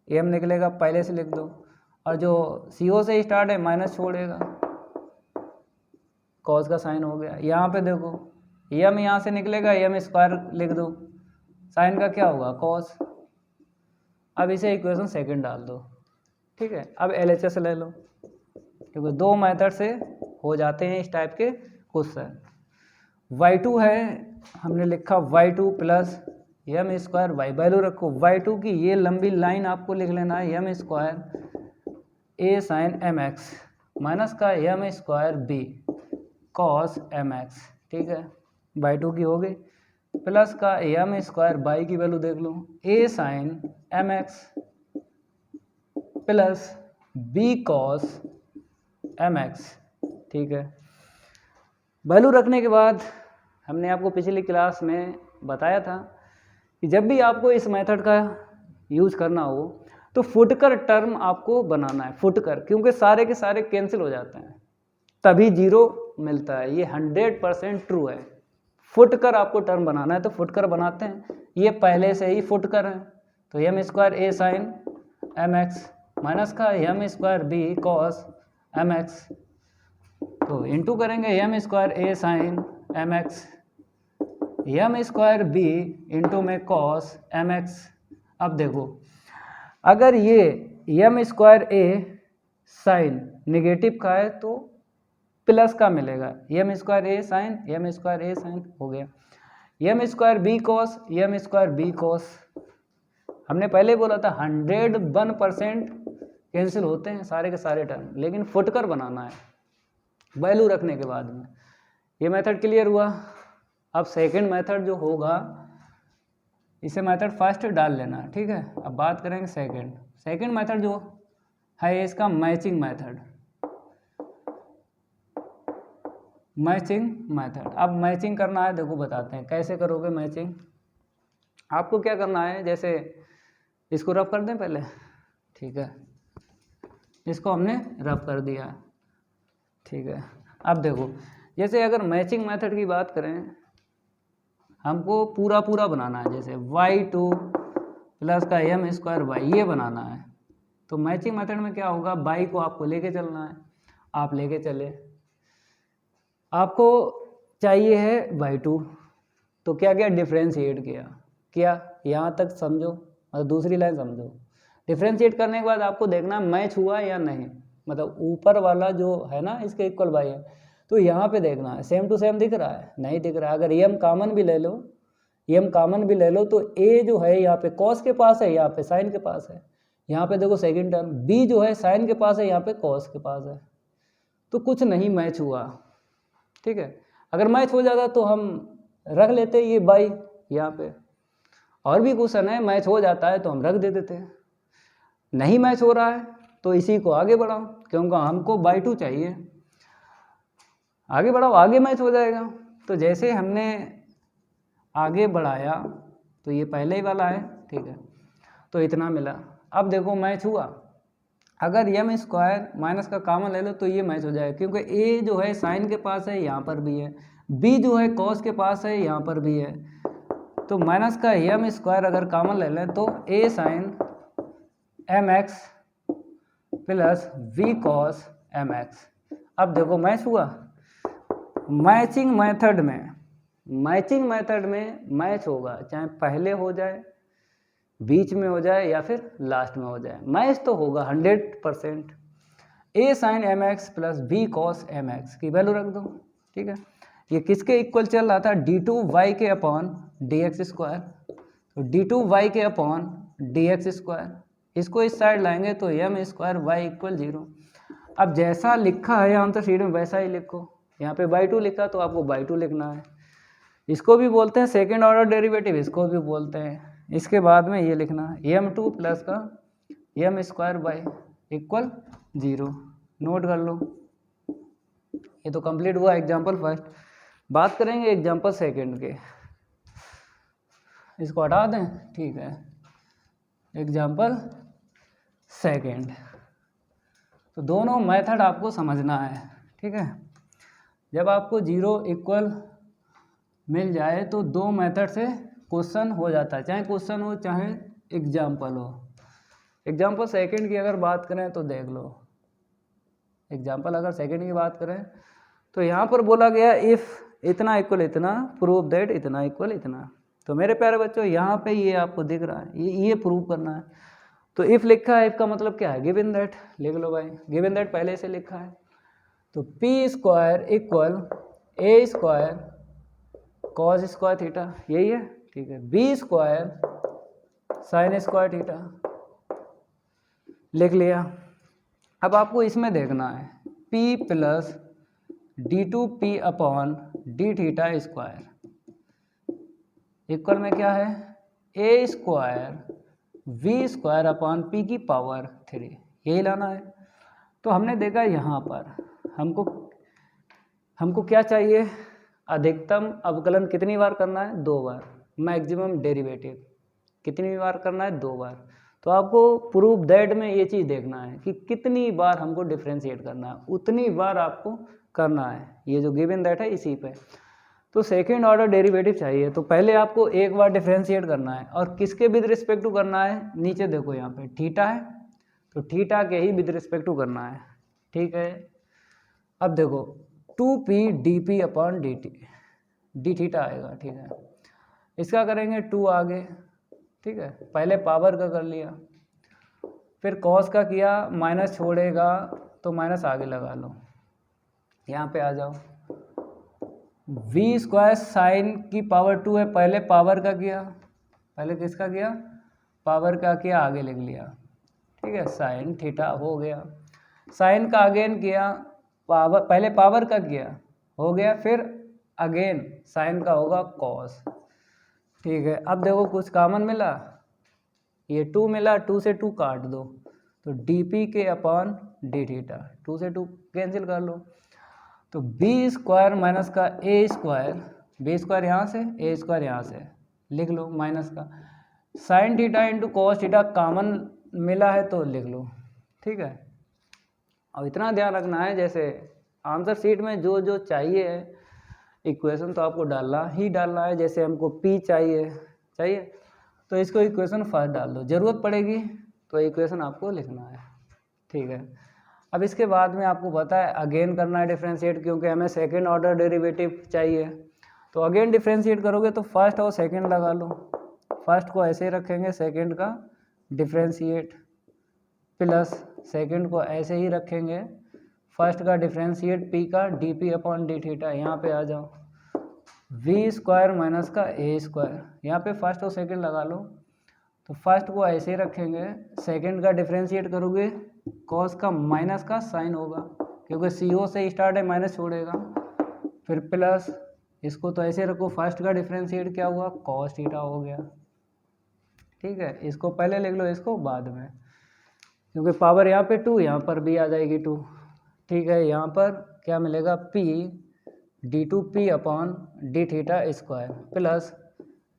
m निकलेगा, पहले से लिख दो, और जो CO से स्टार्ट है माइनस छोड़ेगा, कॉस का साइन हो गया। यहाँ पे देखो m यहाँ से निकलेगा, m स्क्वायर लिख दो, साइन का क्या होगा कॉस। अब इसे इक्वेशन सेकंड डाल दो। ठीक है, अब LHS ले लो, क्योंकि 2 मेथड से हो जाते हैं इस टाइप के क्वेश्चन। y2 है, हमने लिखा y2 plus m square, y value रखो y2 की, ये लंबी लाइन आपको लिख लेना है m square a sine M X minus का m square b cos M X. ठीक है, y2 की हो गई, प्लस का m स्क्वायर, y की वैल्यू देख लो a sine M X plus b cos M X. ठीक है, वैल्यू रखने के बाद हमने आपको पिछली क्लास में बताया था कि जब भी आपको इस मेथड का यूज करना हो तो फुटकर टर्म आपको बनाना है, फुटकर, क्योंकि सारे के सारे कैंसिल हो जाते हैं तभी जीरो मिलता है, ये 100% ट्रू है। फुटकर आपको टर्म बनाना है तो फुटकर बनाते हैं, ये पहले से ही फुटकर है, तो m square a sine M X minus का m square b cos M X, तो इंटू करेंगे m square a sine M X, m square b into में कॉस एम एक्स। अब देखो अगर ये m square a sine negative का है तो प्लस का मिलेगा, m square a sine m square a sine हो गया, m square b cos m square b cos. हमने पहले बोला था 101% कैंसिल होते हैं सारे के सारे टर्म, लेकिन फुटकर बनाना है वैल्यू रखने के बाद में। ये मेथड क्लियर हुआ। अब सेकंड मेथड जो होगा, इसे मेथड फर्स्ट डाल लेना। ठीक है, अब बात करेंगे सेकंड मेथड जो है इसका मैचिंग मेथड, मैचिंग मेथड। अब मैचिंग करना है, देखो बताते हैं कैसे करोगे मैचिंग। आपको क्या करना है, जैसे इसको रफ कर दें पहले। ठीक है, इसको हमने रफ कर दिया। ठीक है, अब देखो जैसे अगर मैचिंग मेथड की बात करें, हमको पूरा पूरा बनाना है, जैसे y2 प्लस का m स्क्वायर y, ये बनाना है। तो मैचिंग मेथड में क्या होगा, y को आपको लेके चलना है, आप लेके चले, आपको चाहिए है बाई टू, तो क्या क्या डिफ्रेंशिएट किया यहाँ तक समझो और दूसरी लाइन समझो। डिफ्रेंशिएट करने के बाद आपको देखना मैच हुआ या नहीं, मतलब ऊपर वाला जो है ना इसके इक्वल बाई है, तो यहाँ पे देखना है सेम टू सेम दिख रहा है, नहीं दिख रहा है। अगर एम कॉमन भी ले लो, एम कॉमन भी ले लो, तो ए जो है यहाँ पे कॉस के पास है, यहाँ पे साइन के पास है। यहाँ पे देखो सेकंड टर्म बी जो है साइन के पास है, यहाँ पे कॉस के पास है, तो कुछ नहीं मैच हुआ। ठीक है, अगर मैच हो जाता तो हम रख लेते ये बाई यहाँ पे। और भी क्वेश्चन है मैच हो जाता है तो हम रख दे देते हैं, नहीं मैच हो रहा है तो इसी को आगे बढ़ाओ, क्योंकि हमको बाई टू चाहिए। आगे बढ़ाओ, आगे मैच हो जाएगा। तो जैसे हमने आगे बढ़ाया तो ये पहले ही वाला है, ठीक है, तो इतना मिला। अब देखो मैच हुआ, अगर एम स्क्वायर माइनस का कॉमन ले लो तो ये मैच हो जाएगा, क्योंकि ए जो है साइन के पास है, यहाँ पर भी है, बी जो है कॉस के पास है, यहाँ पर भी है, तो माइनस का एम स्क्वायर अगर कॉमन ले लें तो A sine M X plus V cos M X. अब देखो मैच हुआ। मैचिंग मेथड में मैच होगा, चाहे पहले हो जाए, बीच में हो जाए या फिर लास्ट में हो जाए, मैच तो होगा 100%। A sine M X plus B cos M X की वैल्यू रख दो, ठीक है। ये किसके इक्वल चल रहा था, डी टू वाई के अपॉन डी एक्स स्क्वायर, तो डी टू वाई के अपॉन डी एक्स स्क्वायर, इसको इस साइड लाएंगे तो एम स्क्वायर वाई इक्वल 0। अब जैसा लिखा है आंसर शीट में वैसा ही लिखो, यहाँ पे बाई टू लिखा तो आपको बाई टू लिखना है। इसको भी बोलते हैं सेकेंड ऑर्डर डेरिवेटिव, इसको भी बोलते हैं। इसके बाद में ये लिखना एम टू प्लस का M square by equal 0, note कर लो। ये तो कंप्लीट हुआ एग्जाम्पल फर्स्ट। बात करेंगे एग्जाम्पल सेकेंड के, इसको हटा दें, ठीक है। एग्जाम्पल सेकेंड, तो दोनों मेथड आपको समझना है, ठीक है। जब आपको 0 इक्वल मिल जाए तो दो मेथड से क्वेश्चन हो जाता है, चाहे क्वेश्चन हो चाहे एग्जाम्पल हो। एग्जाम्पल सेकंड की अगर बात करें तो देख लो, एग्जाम्पल अगर सेकंड की बात करें तो यहाँ पर बोला गया इफ़ इतना इक्वल इतना प्रूव दैट इतना इक्वल इतना। तो मेरे प्यारे बच्चों यहाँ पे ये आपको दिख रहा है, ये प्रूव करना है। तो इफ़ लिखा है, इफ़ का मतलब क्या है, गिवन दैट लिख लो भाई, गिवन दैट पहले से लिखा है। तो P square equal A square cos square theta, यही है, ठीक है। B square sine square theta लिख लिया। अब आपको इसमें देखना है P plus D two P upon D theta square equal में क्या है, A square V square upon P की पावर 3, यही लाना है। तो हमने देखा यहाँ पर हमको क्या चाहिए, अधिकतम अवकलन कितनी बार करना है, 2 बार। मैक्सिमम डेरिवेटिव कितनी बार करना है, 2 बार। तो आपको प्रूफ दैट में ये चीज़ देखना है कि कितनी बार हमको डिफ्रेंशिएट करना है, उतनी बार आपको करना है। ये जो गिवन दैट है इसी पे। तो सेकेंड ऑर्डर डेरिवेटिव चाहिए तो पहले आपको एक बार डिफ्रेंशिएट करना है, और किसके विद रिस्पेक्ट टू करना है, नीचे देखो यहाँ पे थीटा है, तो थीटा के ही विद रिस्पेक्ट टू करना है, ठीक है। अब देखो 2p D upon D theta आएगा, ठीक है। इसका करेंगे 2 आगे, ठीक है, पहले पावर का कर लिया, फिर कॉस का किया, माइनस छोड़ेगा तो माइनस आगे लगा लो, यहाँ पे आ जाओ। वी स्क्वायर साइन की पावर 2 है, पहले पावर का किया, पहले किसका किया, पावर का किया, आगे लिख लिया, ठीक है। साइन थीटा हो गया, साइन का अगेन किया, पावर पहले पावर का किया, हो गया, फिर अगेन साइन का होगा कॉस, ठीक है। अब देखो कुछ कॉमन मिला, ये 2 मिला, 2 से 2 काट दो, तो डी के अपॉन डी थीटा, 2 से 2 कैंसिल कर लो, तो बी स्क्वायर माइनस का ए स्क्वायर, बी स्क्वायर यहाँ से ए स्क्वायर यहाँ से लिख लो, माइनस का sign theta into cos theta common मिला है तो लिख लो, ठीक है। अब इतना ध्यान रखना है, जैसे आंसर शीट में जो जो चाहिए इक्वेशन तो आपको डालना ही डालना है। जैसे हमको P चाहिए तो इसको इक्वेशन फर्स्ट डाल दो, ज़रूरत पड़ेगी तो इक्वेशन आपको लिखना है, ठीक है। अब इसके बाद में आपको पता है अगेन करना है डिफ्रेंशिएट, क्योंकि हमें सेकेंड ऑर्डर डेरिवेटिव चाहिए। तो अगेन डिफ्रेंशिएट करोगे तो फर्स्ट और सेकेंड लगा लो, फर्स्ट को ऐसे ही रखेंगे, सेकेंड का डिफ्रेंशिएट, प्लस सेकेंड को ऐसे ही रखेंगे, फर्स्ट का डिफ्रेंशिएट पी का D P upon D theta. यहाँ पे आ जाओ, वी स्क्वायर माइनस का ए स्क्वायर, यहाँ पे फर्स्ट और सेकेंड लगा लो। तो फर्स्ट को ऐसे ही रखेंगे, सेकेंड का डिफ्रेंशिएट करोगे कॉस का माइनस का साइन होगा, क्योंकि CO से स्टार्ट है, माइनस छोड़ेगा, फिर प्लस इसको तो ऐसे रखो, फर्स्ट का डिफ्रेंशिएट क्या हुआ, कॉस थीटा हो गया। ठीक है, इसको पहले लिख लो, इसको बाद में, क्योंकि पावर यहाँ पे 2, यहाँ पर भी आ जाएगी 2। ठीक है, यहाँ पर क्या मिलेगा, P d2P upon D theta square plus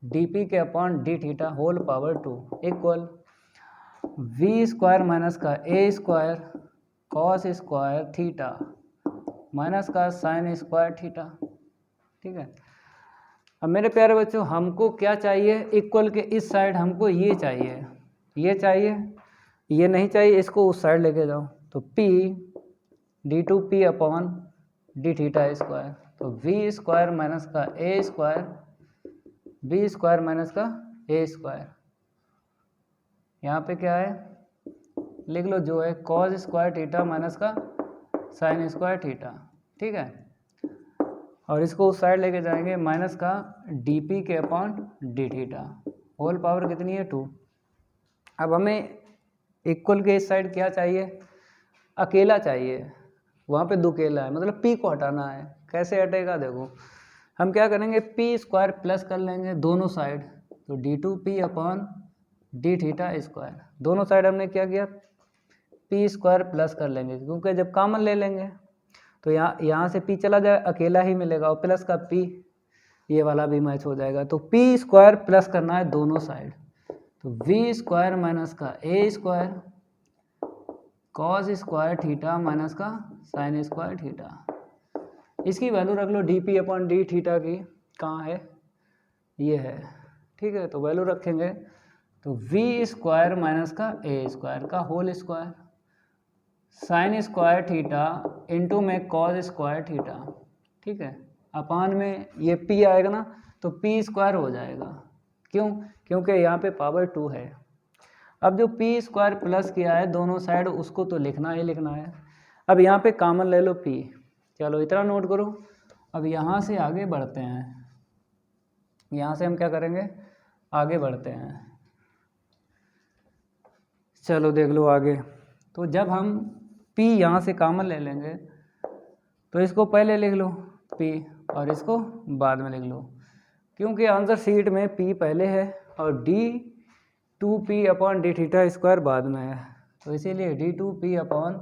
dP के upon D theta whole power 2 equal V square minus का A square cos square theta minus का साइन स्क्वायर थीटा। ठीक है, अब मेरे प्यारे बच्चों हमको क्या चाहिए, इक्वल के इस साइड हमको ये चाहिए, ये चाहिए, ये नहीं चाहिए, इसको उस साइड लेके जाओ। तो P d2P upon D theta square, तो वी स्क्वायर माइनस का A square, B square minus का ए स्क्वायर, यहाँ पे क्या है लिख लो जो है, कॉस स्क्वायर थीटा माइनस का साइन स्क्वायर थीटा। ठीक है, और इसको उस साइड लेके जाएंगे, माइनस का dP के upon D theta whole power कितनी है 2। अब हमें इक्वल के इस साइड क्या चाहिए, अकेला चाहिए, वहाँ पे दुकेला है, मतलब P को हटाना है। कैसे हटेगा देखो, हम क्या करेंगे, P स्क्वायर प्लस कर लेंगे दोनों साइड, तो d2P upon D theta square, दोनों साइड हमने क्या किया, P स्क्वायर प्लस कर लेंगे, क्योंकि जब कॉमन ले लेंगे तो यहाँ से P चला जाए, अकेला ही मिलेगा, और प्लस का P ये वाला भी मैच हो जाएगा। तो P स्क्वायर प्लस करना है दोनों साइड, तो V स्क्वायर माइनस का A square cos square theta minus का साइन स्क्वायर थीटा। इसकी वैल्यू रख लो dP अपॉन डी थीटा की, कहाँ है, ये है। ठीक है, तो वैल्यू रखेंगे, तो V स्क्वायर माइनस का ए स्क्वायर का whole square sine square theta into में कॉस स्क्वायर थीटा। ठीक है, अपान में ये P आएगा ना, तो P स्क्वायर हो जाएगा, क्यों, क्योंकि यहाँ पे पावर 2 है। अब जो P स्क्वायर प्लस किया है दोनों साइड, उसको तो लिखना ही लिखना है। अब यहाँ पे कॉमन ले लो P, चलो इतना नोट करो। अब यहाँ से आगे बढ़ते हैं, यहाँ से हम क्या करेंगे, आगे बढ़ते हैं, चलो देख लो आगे। तो जब हम P यहाँ से कॉमन ले लेंगे, तो इसको पहले लिख लो P और इसको बाद में लिख लो, क्योंकि आंसर शीट में P पहले है और d2P upon D theta square बाद में है, तो इसीलिए d2P upon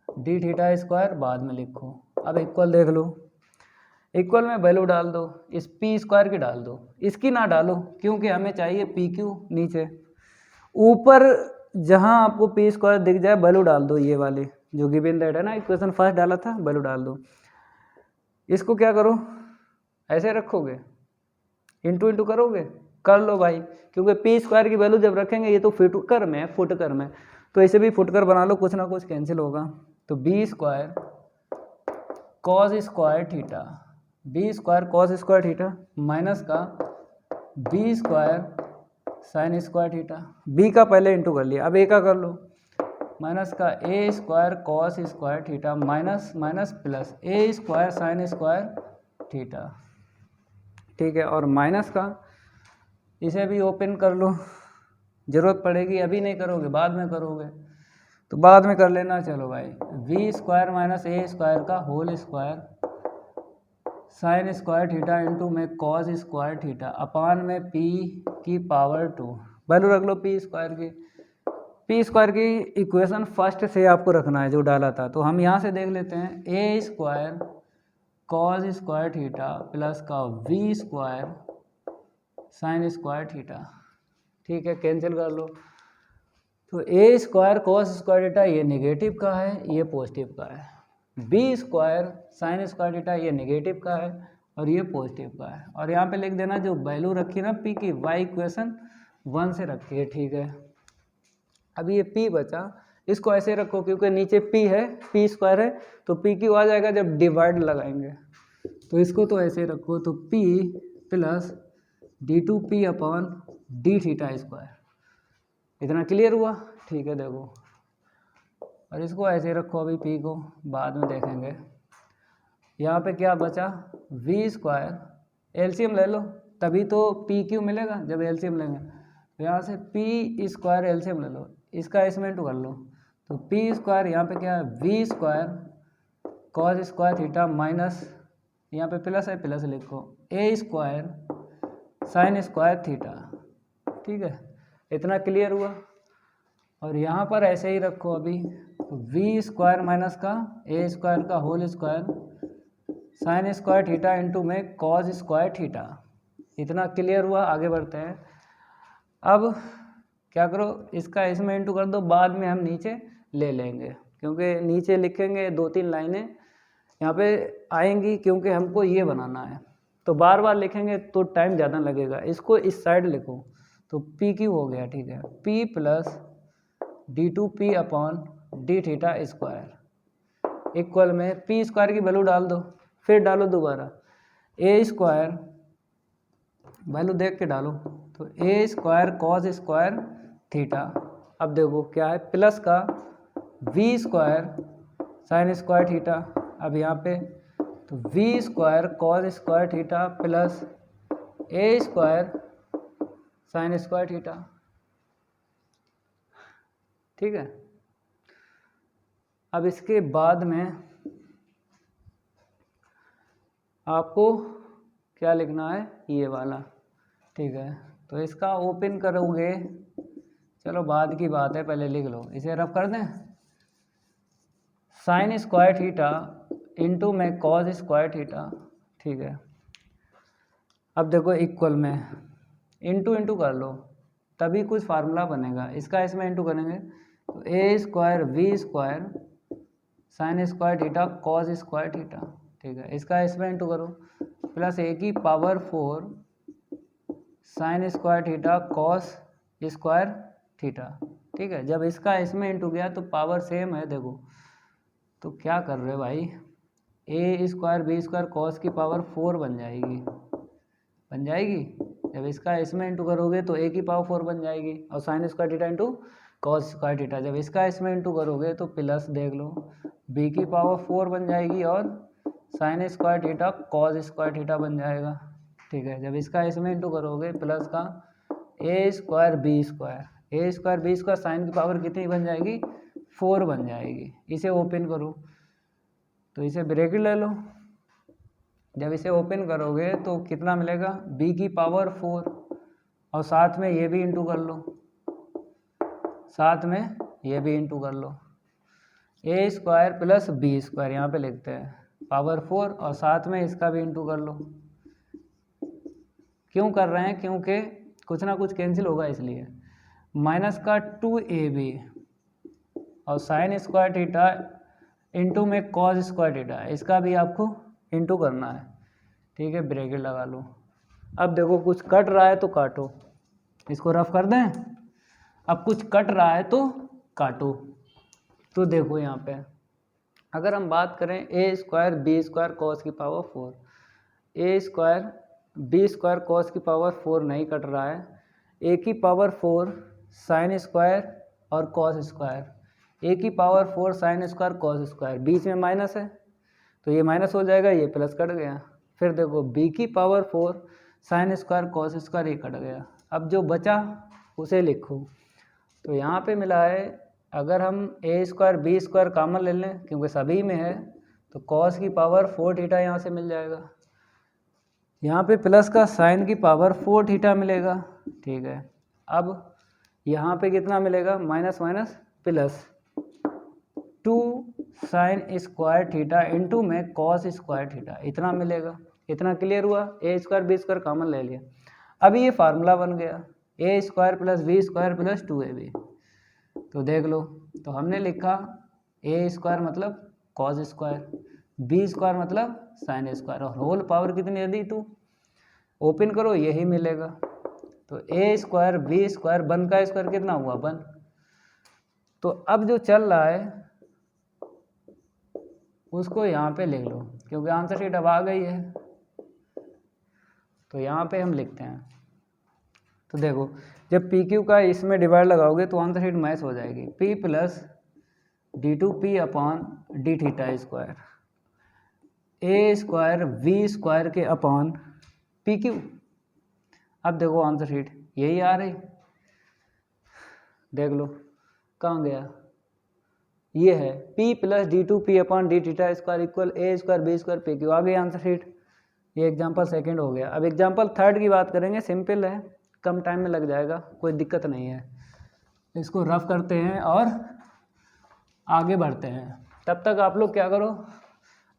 D theta square बाद में लिखो। अब इक्वल देख लो, इक्वल में वैल्यू डाल दो, इस P स्क्वायर की डाल दो, इसकी ना डालो, क्योंकि हमें चाहिए PQ नीचे, ऊपर जहां आपको P स्क्वायर दिख जाए वैल्यू डाल दो, ये वाली जो गिवन दैट है ना, इक्वेशन फर्स्ट डाला था, वैल्यू डाल दो। इसको क्या करो, ऐसे रखोगे, इंटू इंटू करोगे, कर लो भाई, क्योंकि P स्क्वायर की वैल्यू जब रखेंगे, ये तो फुटकर में, तो इसे भी फुटकर बना लो, कुछ ना कुछ कैंसिल होगा। तो B square cos square theta, B square cos square theta minus का B square sine square theta, B का पहले इंटू कर लिया, अब A का कर लो, माइनस का A square cos square theta minus minus plus A square sine square theta. ठीक है, और माइनस का इसे भी ओपन कर लो, ज़रूरत पड़ेगी, अभी नहीं करोगे बाद में करोगे, तो बाद में कर लेना। चलो भाई, V square minus A square का whole square sine square theta into में कॉस स्क्वायर थीटा अपान में P की पावर 2, वैल्यू रख लो P स्क्वायर की इक्वेशन फर्स्ट से आपको रखना है जो डाला था। तो हम यहाँ से देख लेते हैं, A square cos square theta plus का V square sine square theta. ठीक है, कैंसिल कर लो, तो A square cos square theta ये नेगेटिव का है, ये पॉजिटिव का है, B square sine square theta ये नेगेटिव का है और ये पॉजिटिव का है। और यहाँ पे लिख देना जो वैल्यू रखी ना P की, y इक्वेशन 1 से रखी है। ठीक है, अब ये P बचा, इसको ऐसे रखो क्योंकि नीचे p है, p स्क्वायर है, तो p क्यों आ जाएगा जब डिवाइड लगाएंगे। तो इसको तो ऐसे रखो, तो p plus d2p upon D theta square. इतना क्लियर हुआ? ठीक है, देखो, और इसको ऐसे रखो, अभी p को बाद में देखेंगे। यहाँ पे क्या बचा, v स्क्वायर, एलसीएम ले लो तभी तो p क्यू मिलेगा जब एलसीएम लेंगे। तो यहाँ से p स्क्वायर एलसीएम ले लो, इसका इसमें इंटू कर लो, तो p स्क्वायर यहाँ पे क्या है, v square cos square theta minus, यहाँ पे प्लस है प्लस लिखो, a square sine square theta. ठीक है, इतना क्लियर हुआ। और यहाँ पर ऐसे ही रखो अभी, तो v स्क्वायर माइनस का a स्क्वायर का whole square sine square theta into में कॉस स्क्वायर थीटा। इतना क्लियर हुआ। आगे बढ़ते हैं। अब क्या करो, इसका इसमें इंटू कर दो, बाद में हम नीचे ले लेंगे क्योंकि नीचे लिखेंगे 2-3 लाइनें यहाँ पे आएंगी क्योंकि हमको ये बनाना है, तो बार बार लिखेंगे तो टाइम ज़्यादा लगेगा। इसको इस साइड लिखो, तो पी क्यू हो गया। ठीक है, p plus d2p upon D theta square equal में p स्क्वायर की वैल्यू डाल दो, फिर डालो दोबारा a स्क्वायर, वैल्यू देख के डालो, तो a square cos square theta. अब देखो क्या है, प्लस का v square sine square theta. अब यहाँ पे तो v square cos square theta plus a square sine square theta. ठीक है, अब इसके बाद में आपको क्या लिखना है, ये वाला। ठीक है, तो इसका ओपन करोगे, चलो बाद की बात है, पहले लिख लो, इसे रफ कर दें। साइन स्क्वायर थीटा इंटू में कॉस स्क्वायर थीटा। ठीक है, अब देखो इक्वल में इंटू इंटू कर लो तभी कुछ फार्मूला बनेगा। इसका इसमें इंटू करेंगे तो a square V square sine square theta cos square theta. ठीक है, इसका इसमें इंटू करो, प्लस a की power 4 sine square theta cos square theta. ठीक है, जब इसका इसमें इंटू गया तो पावर सेम है। देखो तो क्या कर रहे हो भाई, a square B square cos की पावर 4 बन जाएगी, बन जाएगी। जब इसका इसमें इंटू करोगे तो a की पावर 4 बन जाएगी, और sign square theta into cos square theta. जब इसका इसमें इंटू करोगे तो प्लस देख लो b की पावर 4 बन जाएगी, और sign square theta cos square theta बन जाएगा। ठीक है, जब इसका इसमें इंटू करोगे प्लस का a square B square sine की पावर कितनी बन जाएगी, 4 बन जाएगी। इसे ओपन करो, तो इसे ब्रैकेट ले लो, जब इसे ओपन करोगे तो कितना मिलेगा, b की पावर 4, और साथ में ये भी इंटू कर लो, साथ में ये भी इंटू कर लो, a square plus B square यहाँ पे लिखते हैं पावर 4, और साथ में इसका भी इंटू कर लो। क्यों कर रहे हैं, क्योंकि कुछ ना कुछ कैंसिल होगा इसलिए। माइनस का 2ab और साइन स्क्वायर थीटा इंटू में कॉस स्क्वायर थीटा, इसका भी आपको इंटू करना है। ठीक है, ब्रैकेट लगा लो। अब देखो कुछ कट रहा है तो काटो, इसको रफ कर दें। अब कुछ कट रहा है तो काटो। तो देखो यहाँ पे अगर हम बात करें a square B square cos की power 4, a square B square cos की पावर 4 नहीं कट रहा है, a की पावर 4 साइन स्क्वायर और कॉस स्क्वायर, a की power 4 sine square cos square, बीच में माइनस है तो ये माइनस हो जाएगा, ये प्लस कट गया। फिर देखो b की power 4 sine square cos square, ये कट गया। अब जो बचा उसे लिखो, तो यहाँ पे मिला है, अगर हम a square B square common ले लें क्योंकि सभी में है, तो कॉस की पावर 4 थीटा यहाँ से मिल जाएगा, यहाँ पे प्लस का साइन की पावर 4 थीटा मिलेगा। ठीक है, अब यहाँ पे कितना मिलेगा, minus minus plus 2 sine square theta into में कॉस स्क्वायर थीटा, इतना मिलेगा। इतना क्लियर हुआ, a square B square common ले लिया। अभी ये फार्मूला बन गया a square plus B square plus 2ab। तो देख लो, तो हमने लिखा a स्क्वायर मतलब कॉस स्क्वायर, बी स्क्वायर मतलब साइन स्क्वायर, और होल पावर कितनी दी, टू। ओपन करो, यही मिलेगा। तो a स्क्वायर बी स्क्वायर 1 का स्क्वायर कितना हुआ, 1, तो अब जो चल रहा है उसको यहाँ पे लिख लो, क्योंकि आंसर शीट अब आ गई है। तो यहाँ पे हम लिखते हैं, तो देखो जब पी क्यू का इसमें डिवाइड लगाओगे तो आंसर शीट मैच हो जाएगी। P plus D two P upon D theta square A square V square के अपॉन पी क्यू। अब देखो आंसर शीट यही आ रही, देख लो कहाँ गया, ये है P plus D two P upon D theta square equal A square B square P Q. आ गई आंसर शीट। ये एग्जाम्पल सेकंड हो गया। अब एग्जाम्पल थर्ड की बात करेंगे, सिंपल है, कम टाइम में लग जाएगा, कोई दिक्कत नहीं है। इसको रफ करते हैं और आगे बढ़ते हैं। तब तक आप लोग क्या करो,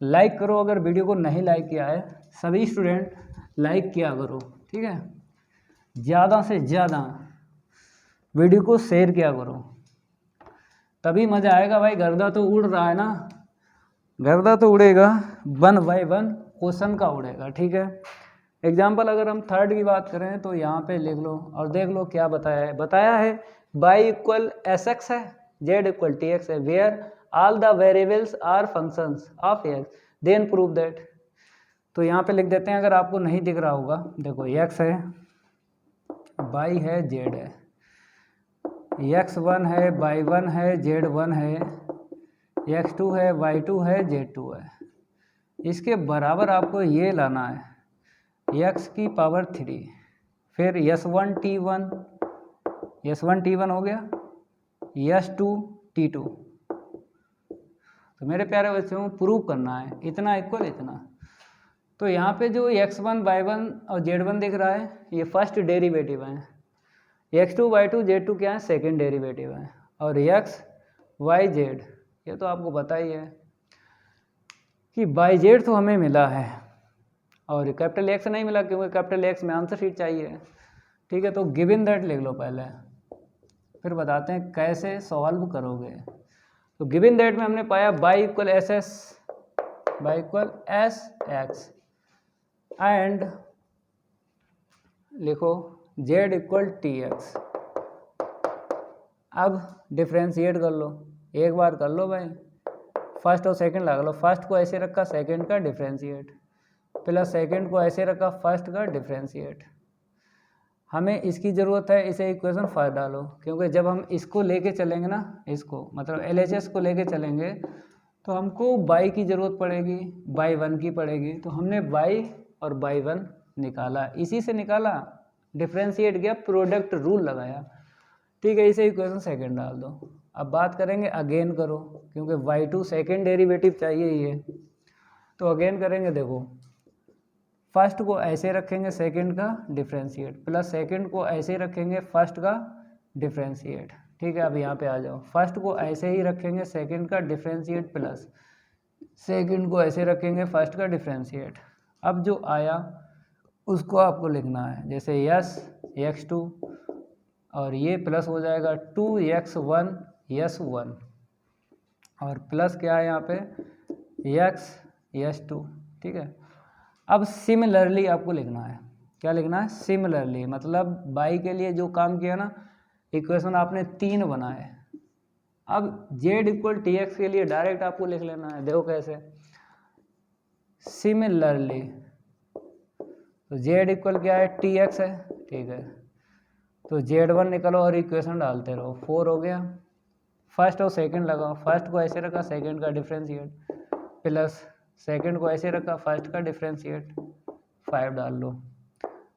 लाइक करो। अगर वीडियो को नहीं लाइक किया है सभी स्टूडेंट लाइक किया करो, ठीक है। ज़्यादा से ज़्यादा वीडियो को शेयर किया करो, तभी मज़ा आएगा भाई। गर्दा तो उड़ रहा है ना, गर्दा तो उड़ेगा, 1 बाय 1 क्वेश्चन का उड़ेगा, ठीक है। एग्जाम्पल अगर हम थर्ड की बात करें तो यहाँ पे लिख लो और देख लो क्या बताया है y इक्वल एस एक्स है, z इक्वल टी एक्स है, where all the variables are functions of x, then prove that. तो यहाँ पे लिख देते हैं, अगर आपको नहीं दिख रहा होगा, देखो x है, y है, z है, x1 है, y1 है, z1 है, x2 है, y2 है, z2 है। इसके बराबर आपको ये लाना है x की पावर 3, फिर s1 t1, s1 t1 हो गया, s2 t2। तो मेरे प्यारे बच्चों प्रूव करना है इतना इक्वल इतना। तो यहाँ पे जो x1 y1 और z1 दिख रहा है ये फर्स्ट डेरिवेटिव है, x2 y2 z2 क्या है, सेकेंड डेरिवेटिव है, और x y z ये तो आपको पता ही है कि बाई जेड तो हमें मिला है और कैपिटल एक्स नहीं मिला, क्योंकि कैपिटल एक्स में आंसर शीट चाहिए, ठीक है। तो गिवन दैट लिख लो पहले, फिर बताते हैं कैसे सॉल्व करोगे। तो गिवन दैट में हमने पाया by equal S S, by equal S x, and लिखो जेड इक्वल टी एक्स। अब डिफ्रेंशिएट कर लो, एक बार कर लो भाई, फर्स्ट और सेकंड लगा लो। फर्स्ट को ऐसे रखा, सेकंड का डिफ्रेंशिएट, प्लस सेकंड को ऐसे रखा, फर्स्ट का डिफ्रेंशिएट। हमें इसकी ज़रूरत है, इसे इक्वेशन फर्स्ट डालो, क्योंकि जब हम इसको लेके चलेंगे ना, इसको मतलब LHS को लेके चलेंगे तो हमको बाई की ज़रूरत पड़ेगी, बाई 1 की पड़ेगी। तो हमने बाई और बाई 1 निकाला, इसी से निकाला, डिफ्रेंशिएट किया, प्रोडक्ट रूल लगाया, ठीक है। इसे इक्वेशन सेकंड डाल दो। अब बात करेंगे अगेन करो, क्योंकि y2 सेकेंड डेरिवेटिव चाहिए ही है। तो अगेन करेंगे, देखो फर्स्ट को ऐसे रखेंगे, सेकंड का डिफ्रेंशिएट, प्लस सेकंड को ऐसे रखेंगे, फर्स्ट का डिफ्रेंशिएट, ठीक है। अब यहाँ पे आ जाओ, फर्स्ट को ऐसे ही रखेंगे, सेकंड का डिफ्रेंशिएट, प्लस सेकंड को ऐसे रखेंगे, फर्स्ट का डिफ्रेंशिएट। अब जो आया उसको आपको लिखना है, जैसे यस x2 और ये प्लस हो जाएगा 2x1 s1, और प्लस क्या है यहाँ पे x s2, ठीक है। अब सिमिलरली आपको लिखना है, क्या लिखना है, सिमिलरली, मतलब बाई के लिए जो काम किया ना, इक्वेशन आपने 3 बनाए। अब z इक्वल टी एक्स के लिए डायरेक्ट आपको लिख लेना है, देखो कैसे, सिमिलरली। तो z इक्वल क्या है, टी एक्स है, ठीक है। तो z1 निकलो और इक्वेशन डालते रहो, 4 हो गया, फर्स्ट और सेकंड लगाओ, फर्स्ट को ऐसे रखा, सेकंड का डिफ्रेंशिएट, प्लस सेकंड को ऐसे रखा, फर्स्ट का डिफ्रेंशिएट, 5 डाल लो।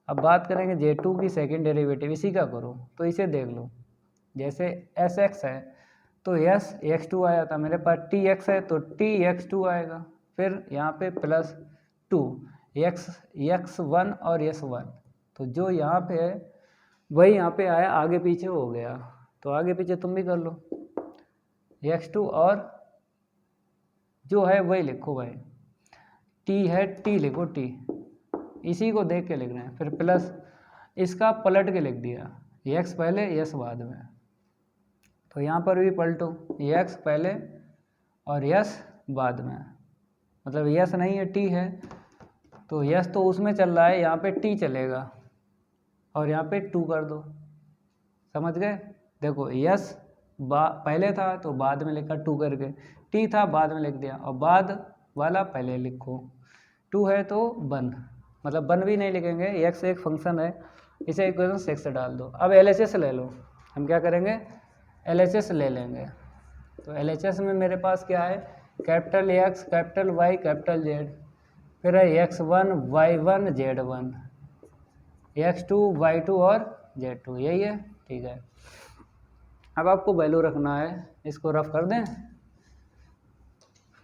अब बात करेंगे J2 की सेकंड डेरिवेटिव, इसी का करो। तो इसे देख लो, जैसे SX है तो यस x2 आया था, मेरे पास TX है तो TX2 आएगा, फिर यहाँ पे प्लस 2 x1 और s1, तो जो यहाँ पे है वही यहाँ पे आया, आगे पीछे हो गया। तो आगे पीछे तुम भी कर लो, x2 और जो है वही लिखो भाई, t है t लिखो, t इसी को देख के लिख रहे हैं, फिर प्लस इसका पलट के लिख दिया, x पहले s बाद में। तो यहाँ पर भी पलटो, x पहले और s बाद में, मतलब s नहीं है t है, तो s तो उसमें चल रहा है, यहाँ पे t चलेगा, और यहाँ पे 2 कर दो, समझ गए। देखो s पहले था तो बाद में लिखा 2 करके, टी था बाद में लिख दिया, और बाद वाला पहले लिखो। 2 है तो 1, मतलब 1 भी नहीं लिखेंगे, एक्स एक फंक्शन है, इसे इक्वेशन 6 से डाल दो। अब LHS ले लो, हम क्या करेंगे LHS ले लेंगे। तो LHS में मेरे पास क्या है, capital X, capital Y, capital Z, फिर है x1 y1 z1, x2 y2 और z2, यही है, ठीक है। अब आपको वैल्यू रखना है, इसको रफ कर दें,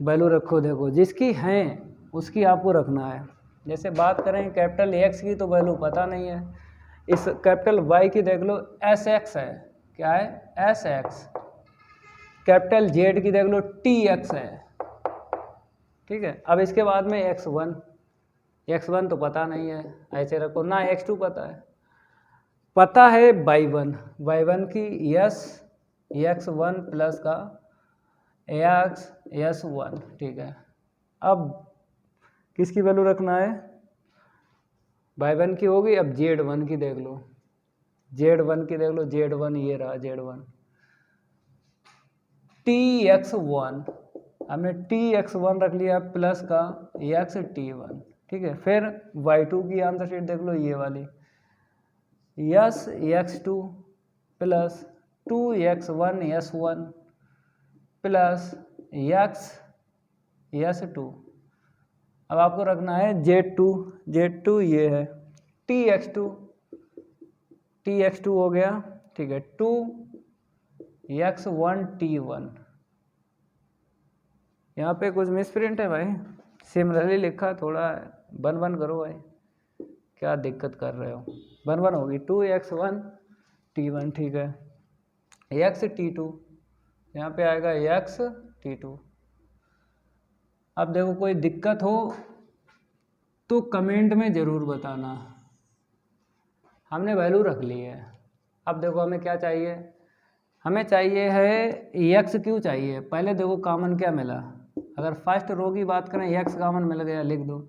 वैल्यू रखो, देखो जिसकी हैं उसकी आपको रखना है। जैसे बात करें कैपिटल एक्स की तो वैल्यू पता नहीं है, इस कैपिटल वाई की देख लो SX है, क्या है SX, कैपिटल जेड की देख लो TX है, ठीक है। अब इसके बाद में x1 तो पता नहीं है, ऐसे रखो ना, x2 पता है y1 की x1 प्लस का s1, ठीक है। अब किसकी वैल्यू रखना है, y1 की होगी। अब z1 की देख लो, z1 ये रहा z1, tx1, हमने tx1 रख लिया प्लस का xt1, ठीक है। फिर y2 की आंसर शीट देख लो, ये वाली x2 plus 2x1 s1 plus s2। अब आपको रखना है z2 ये है tx2 हो गया, ठीक है। 2x1 t1, यहाँ पे कुछ मिसप्रिंट है भाई, सिमिलरली लिखा, थोड़ा बन करो भाई, क्या दिक्कत कर रहे हो, बन होगी 2x1 t1, ठीक है। xt2 यहाँ पे आएगा xt2। अब देखो कोई दिक्कत हो तो कमेंट में ज़रूर बताना। हमने वैल्यू रख ली है, अब देखो हमें क्या चाहिए, हमें चाहिए है x क्यों चाहिए। पहले देखो कॉमन क्या मिला, अगर फर्स्ट रो की बात करें x कॉमन मिल गया, लिख दो,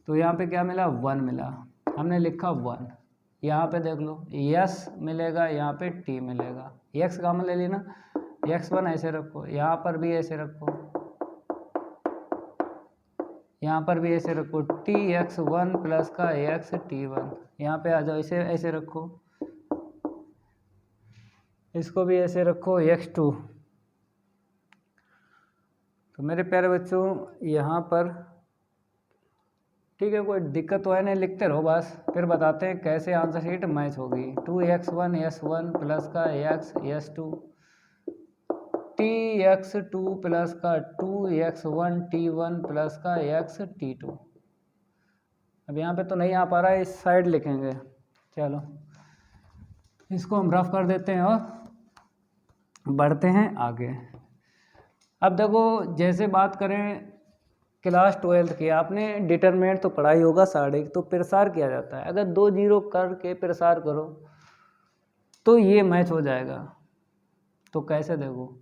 तो यहाँ पे क्या मिला 1 मिला, हमने लिखा 1। यहाँ पे देख लो s मिलेगा, यहाँ पे t मिलेगा, x कॉमन ले लेना, x1 ऐसे रखो, यहाँ पर भी ऐसे रखो, यहाँ पर भी ऐसे रखो, tx1 प्लस का xt1, यहाँ पे आ जाओ, इसे ऐसे रखो, इसको भी ऐसे रखो x2। तो मेरे प्यारे बच्चों यहाँ पर ठीक है, कोई दिक्कत तो है नहीं, लिखते रहो बस, फिर बताते हैं कैसे आंसर शीट मैच होगी। 2x1 s1 प्लस का s2 tx2 प्लस का 2x1 t1 प्लस का xt2। अब यहाँ पे तो नहीं आ पा रहा है, इस साइड लिखेंगे, चलो इसको हम रफ कर देते हैं और बढ़ते हैं आगे। अब देखो जैसे बात करें क्लास 12th की, आपने डिटरमिनेंट तो पढ़ाई होगा साढ़े, तो प्रसार किया जाता है, अगर 2 0 करके प्रसार करो तो ये मैच हो जाएगा। तो कैसे, देखो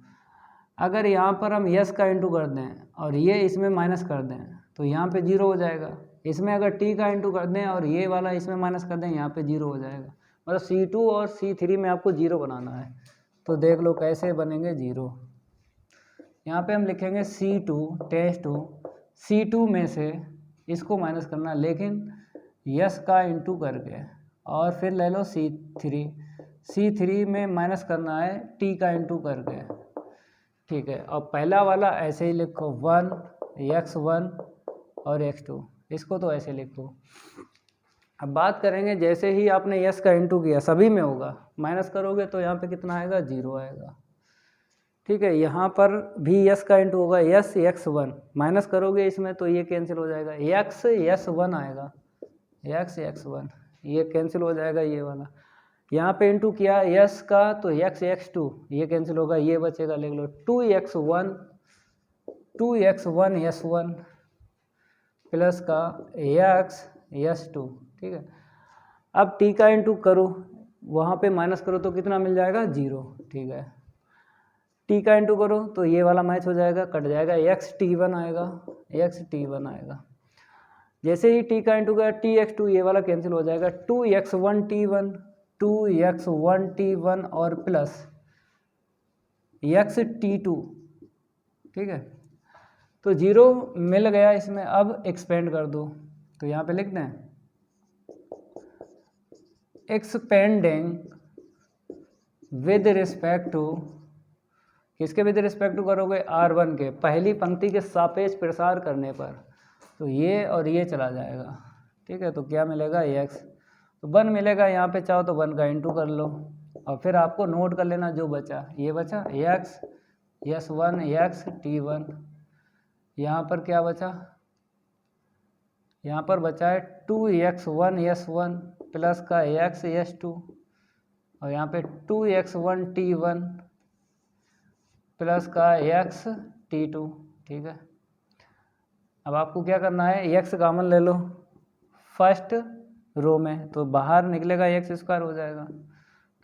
अगर यहाँ पर हम यस का इंटू कर दें और ये इसमें माइनस कर दें तो यहाँ पे 0 हो जाएगा, इसमें अगर टी का इंटू कर दें और ये वाला इसमें माइनस कर दें यहाँ पे 0 हो जाएगा, मतलब C2 और C3 में आपको 0 बनाना है। तो देख लो कैसे बनेंगे 0, यहाँ पे हम लिखेंगे C2 टेस्ट 2, C2 में से इसको माइनस करना, लेकिन यस का इंटू करके, और फिर ले लो C3 में माइनस करना है टी का इंटू करके, ठीक है। और पहला वाला ऐसे ही लिखो 1 x1 और x2, इसको तो ऐसे लिखो। अब बात करेंगे जैसे ही आपने यस का इंटू किया सभी में होगा, माइनस करोगे तो यहाँ पे कितना आएगा 0 आएगा, ठीक है। यहाँ पर भी यस का इंटू होगा, यस x1 माइनस करोगे इसमें तो ये कैंसिल हो जाएगा, s1 आएगा, x1 ये कैंसिल हो जाएगा, ये वाला यहाँ पे इंटू किया यस का तो x2 ये कैंसिल होगा, ये बचेगा, लिख लो 2x1 s1 प्लस का s2, ठीक है। अब t का इंटू करो, वहाँ पे माइनस करो तो कितना मिल जाएगा 0, ठीक है। t का इंटू करो तो ये वाला मैच हो जाएगा, कट जाएगा, xt1 आएगा। जैसे ही t का इंटू का tx2 ये वाला कैंसिल हो जाएगा, 2x1 t1 और प्लस एक्स T2, ठीक है। तो 0 मिल गया इसमें, अब एक्सपेंड कर दो, तो यहाँ पे लिख दें एक्सपेंडिंग विद रिस्पेक्ट टू, किसके विद रिस्पेक्ट टू करोगे, R1 के, पहली पंक्ति के सापेक्ष प्रसार करने पर, तो ये और ये चला जाएगा, ठीक है। तो क्या मिलेगा, x, तो 1 मिलेगा, यहाँ पे चाहो तो 1 का इंटू कर लो, और फिर आपको नोट कर लेना जो बचा, ये बचा x S1 x T1, यहाँ पर क्या बचा, यहाँ पर बचा है 2x1 S1 प्लस का x S2, और यहाँ पे 2x1 T1 प्लस का x T2, ठीक है। अब आपको क्या करना है, x कॉमन ले लो फर्स्ट रो में, तो बाहर निकलेगा x² हो जाएगा,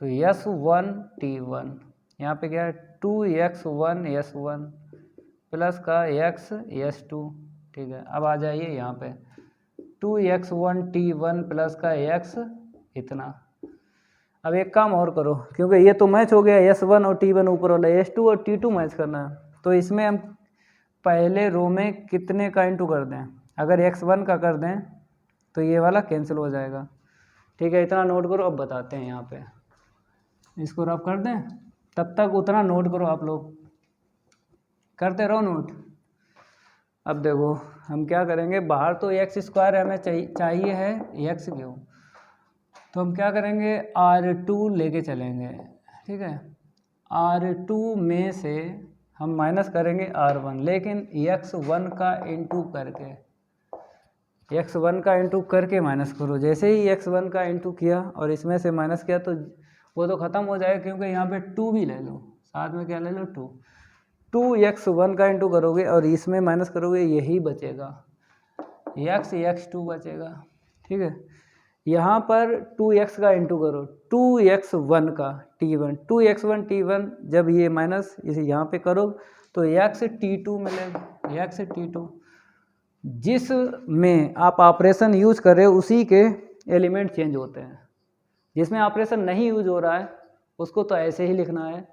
तो S1 T1, यहाँ पे क्या है 2x1 S1 प्लस का x S2, ठीक है। अब आ जाइए यहाँ पे 2x1 T1 प्लस का x इतना। अब एक काम और करो, क्योंकि ये तो मैच हो गया, S1 और T1 ऊपर वाला, S2 और T2 मैच करना है, तो इसमें हम पहले रो में कितने का इंटू कर दें, अगर x1 का कर दें तो ये वाला कैंसिल हो जाएगा, ठीक है। इतना नोट करो, अब बताते हैं यहाँ पे, इसको रफ कर दें, तब तक उतना नोट करो, आप लोग करते रहो नोट। अब देखो हम क्या करेंगे, बाहर तो x² हमें चाहिए है, x क्यों, तो हम क्या करेंगे R2 लेके चलेंगे, ठीक है। R2 में से हम माइनस करेंगे R1, लेकिन x1 का इंटू करके, x1 का इंटू करके माइनस करो। जैसे ही x1 का इंटू किया और इसमें से माइनस किया तो वो तो ख़त्म हो जाएगा, क्योंकि यहाँ पे 2 भी ले लो, साथ में क्या ले लो 2x1 का इंटू करोगे और इसमें माइनस करोगे, यही बचेगा, x2 बचेगा, ठीक है। यहाँ पर 2x का इंटू करो, 2x1 का T1, 2x1 T1, जब ये माइनस इसे यहाँ पे करो तो x T2 मिलेगा, x T2, जिस में आप ऑपरेशन यूज कर रहे हो उसी के एलिमेंट चेंज होते हैं, जिसमें ऑपरेशन नहीं यूज हो रहा है उसको तो ऐसे ही लिखना है।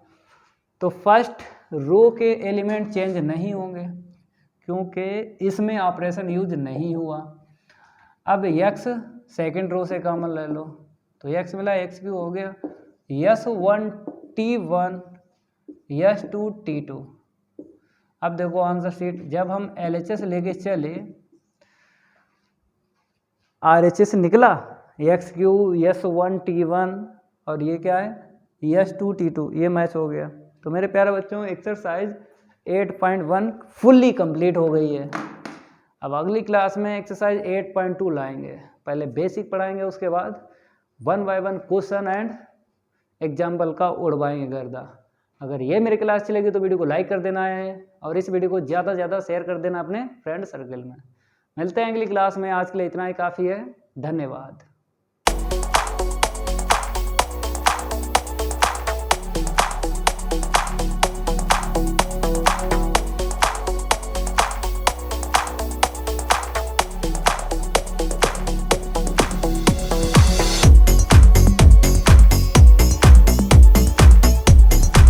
तो फर्स्ट रो के एलिमेंट चेंज नहीं होंगे क्योंकि इसमें ऑपरेशन यूज नहीं हुआ। अब x सेकेंड रो से कॉमन ले लो, तो x मिला, x3 हो गया, S1 T1 S2 T2। अब देखो आंसर शीट, जब हम LHS लेके चले, RHS निकला, x3 S1 T1 और ये क्या है S2 T2, ये मैच हो गया। तो मेरे प्यारे बच्चों, एक्सरसाइज 8.1 फुल्ली कंप्लीट हो गई है। अब अगली क्लास में एक्सरसाइज 8.2 लाएंगे, पहले बेसिक पढ़ाएंगे, उसके बाद 1 बाय 1 क्वेश्चन एंड एग्जाम्पल का उड़वाएंगे गर्दा। अगर ये मेरी क्लास चलेगी तो वीडियो को लाइक कर देना है और इस वीडियो को ज़्यादा से ज़्यादा शेयर कर देना अपने फ्रेंड सर्कल में। मिलते हैं अगली क्लास में, आज के लिए इतना ही काफ़ी है, धन्यवाद।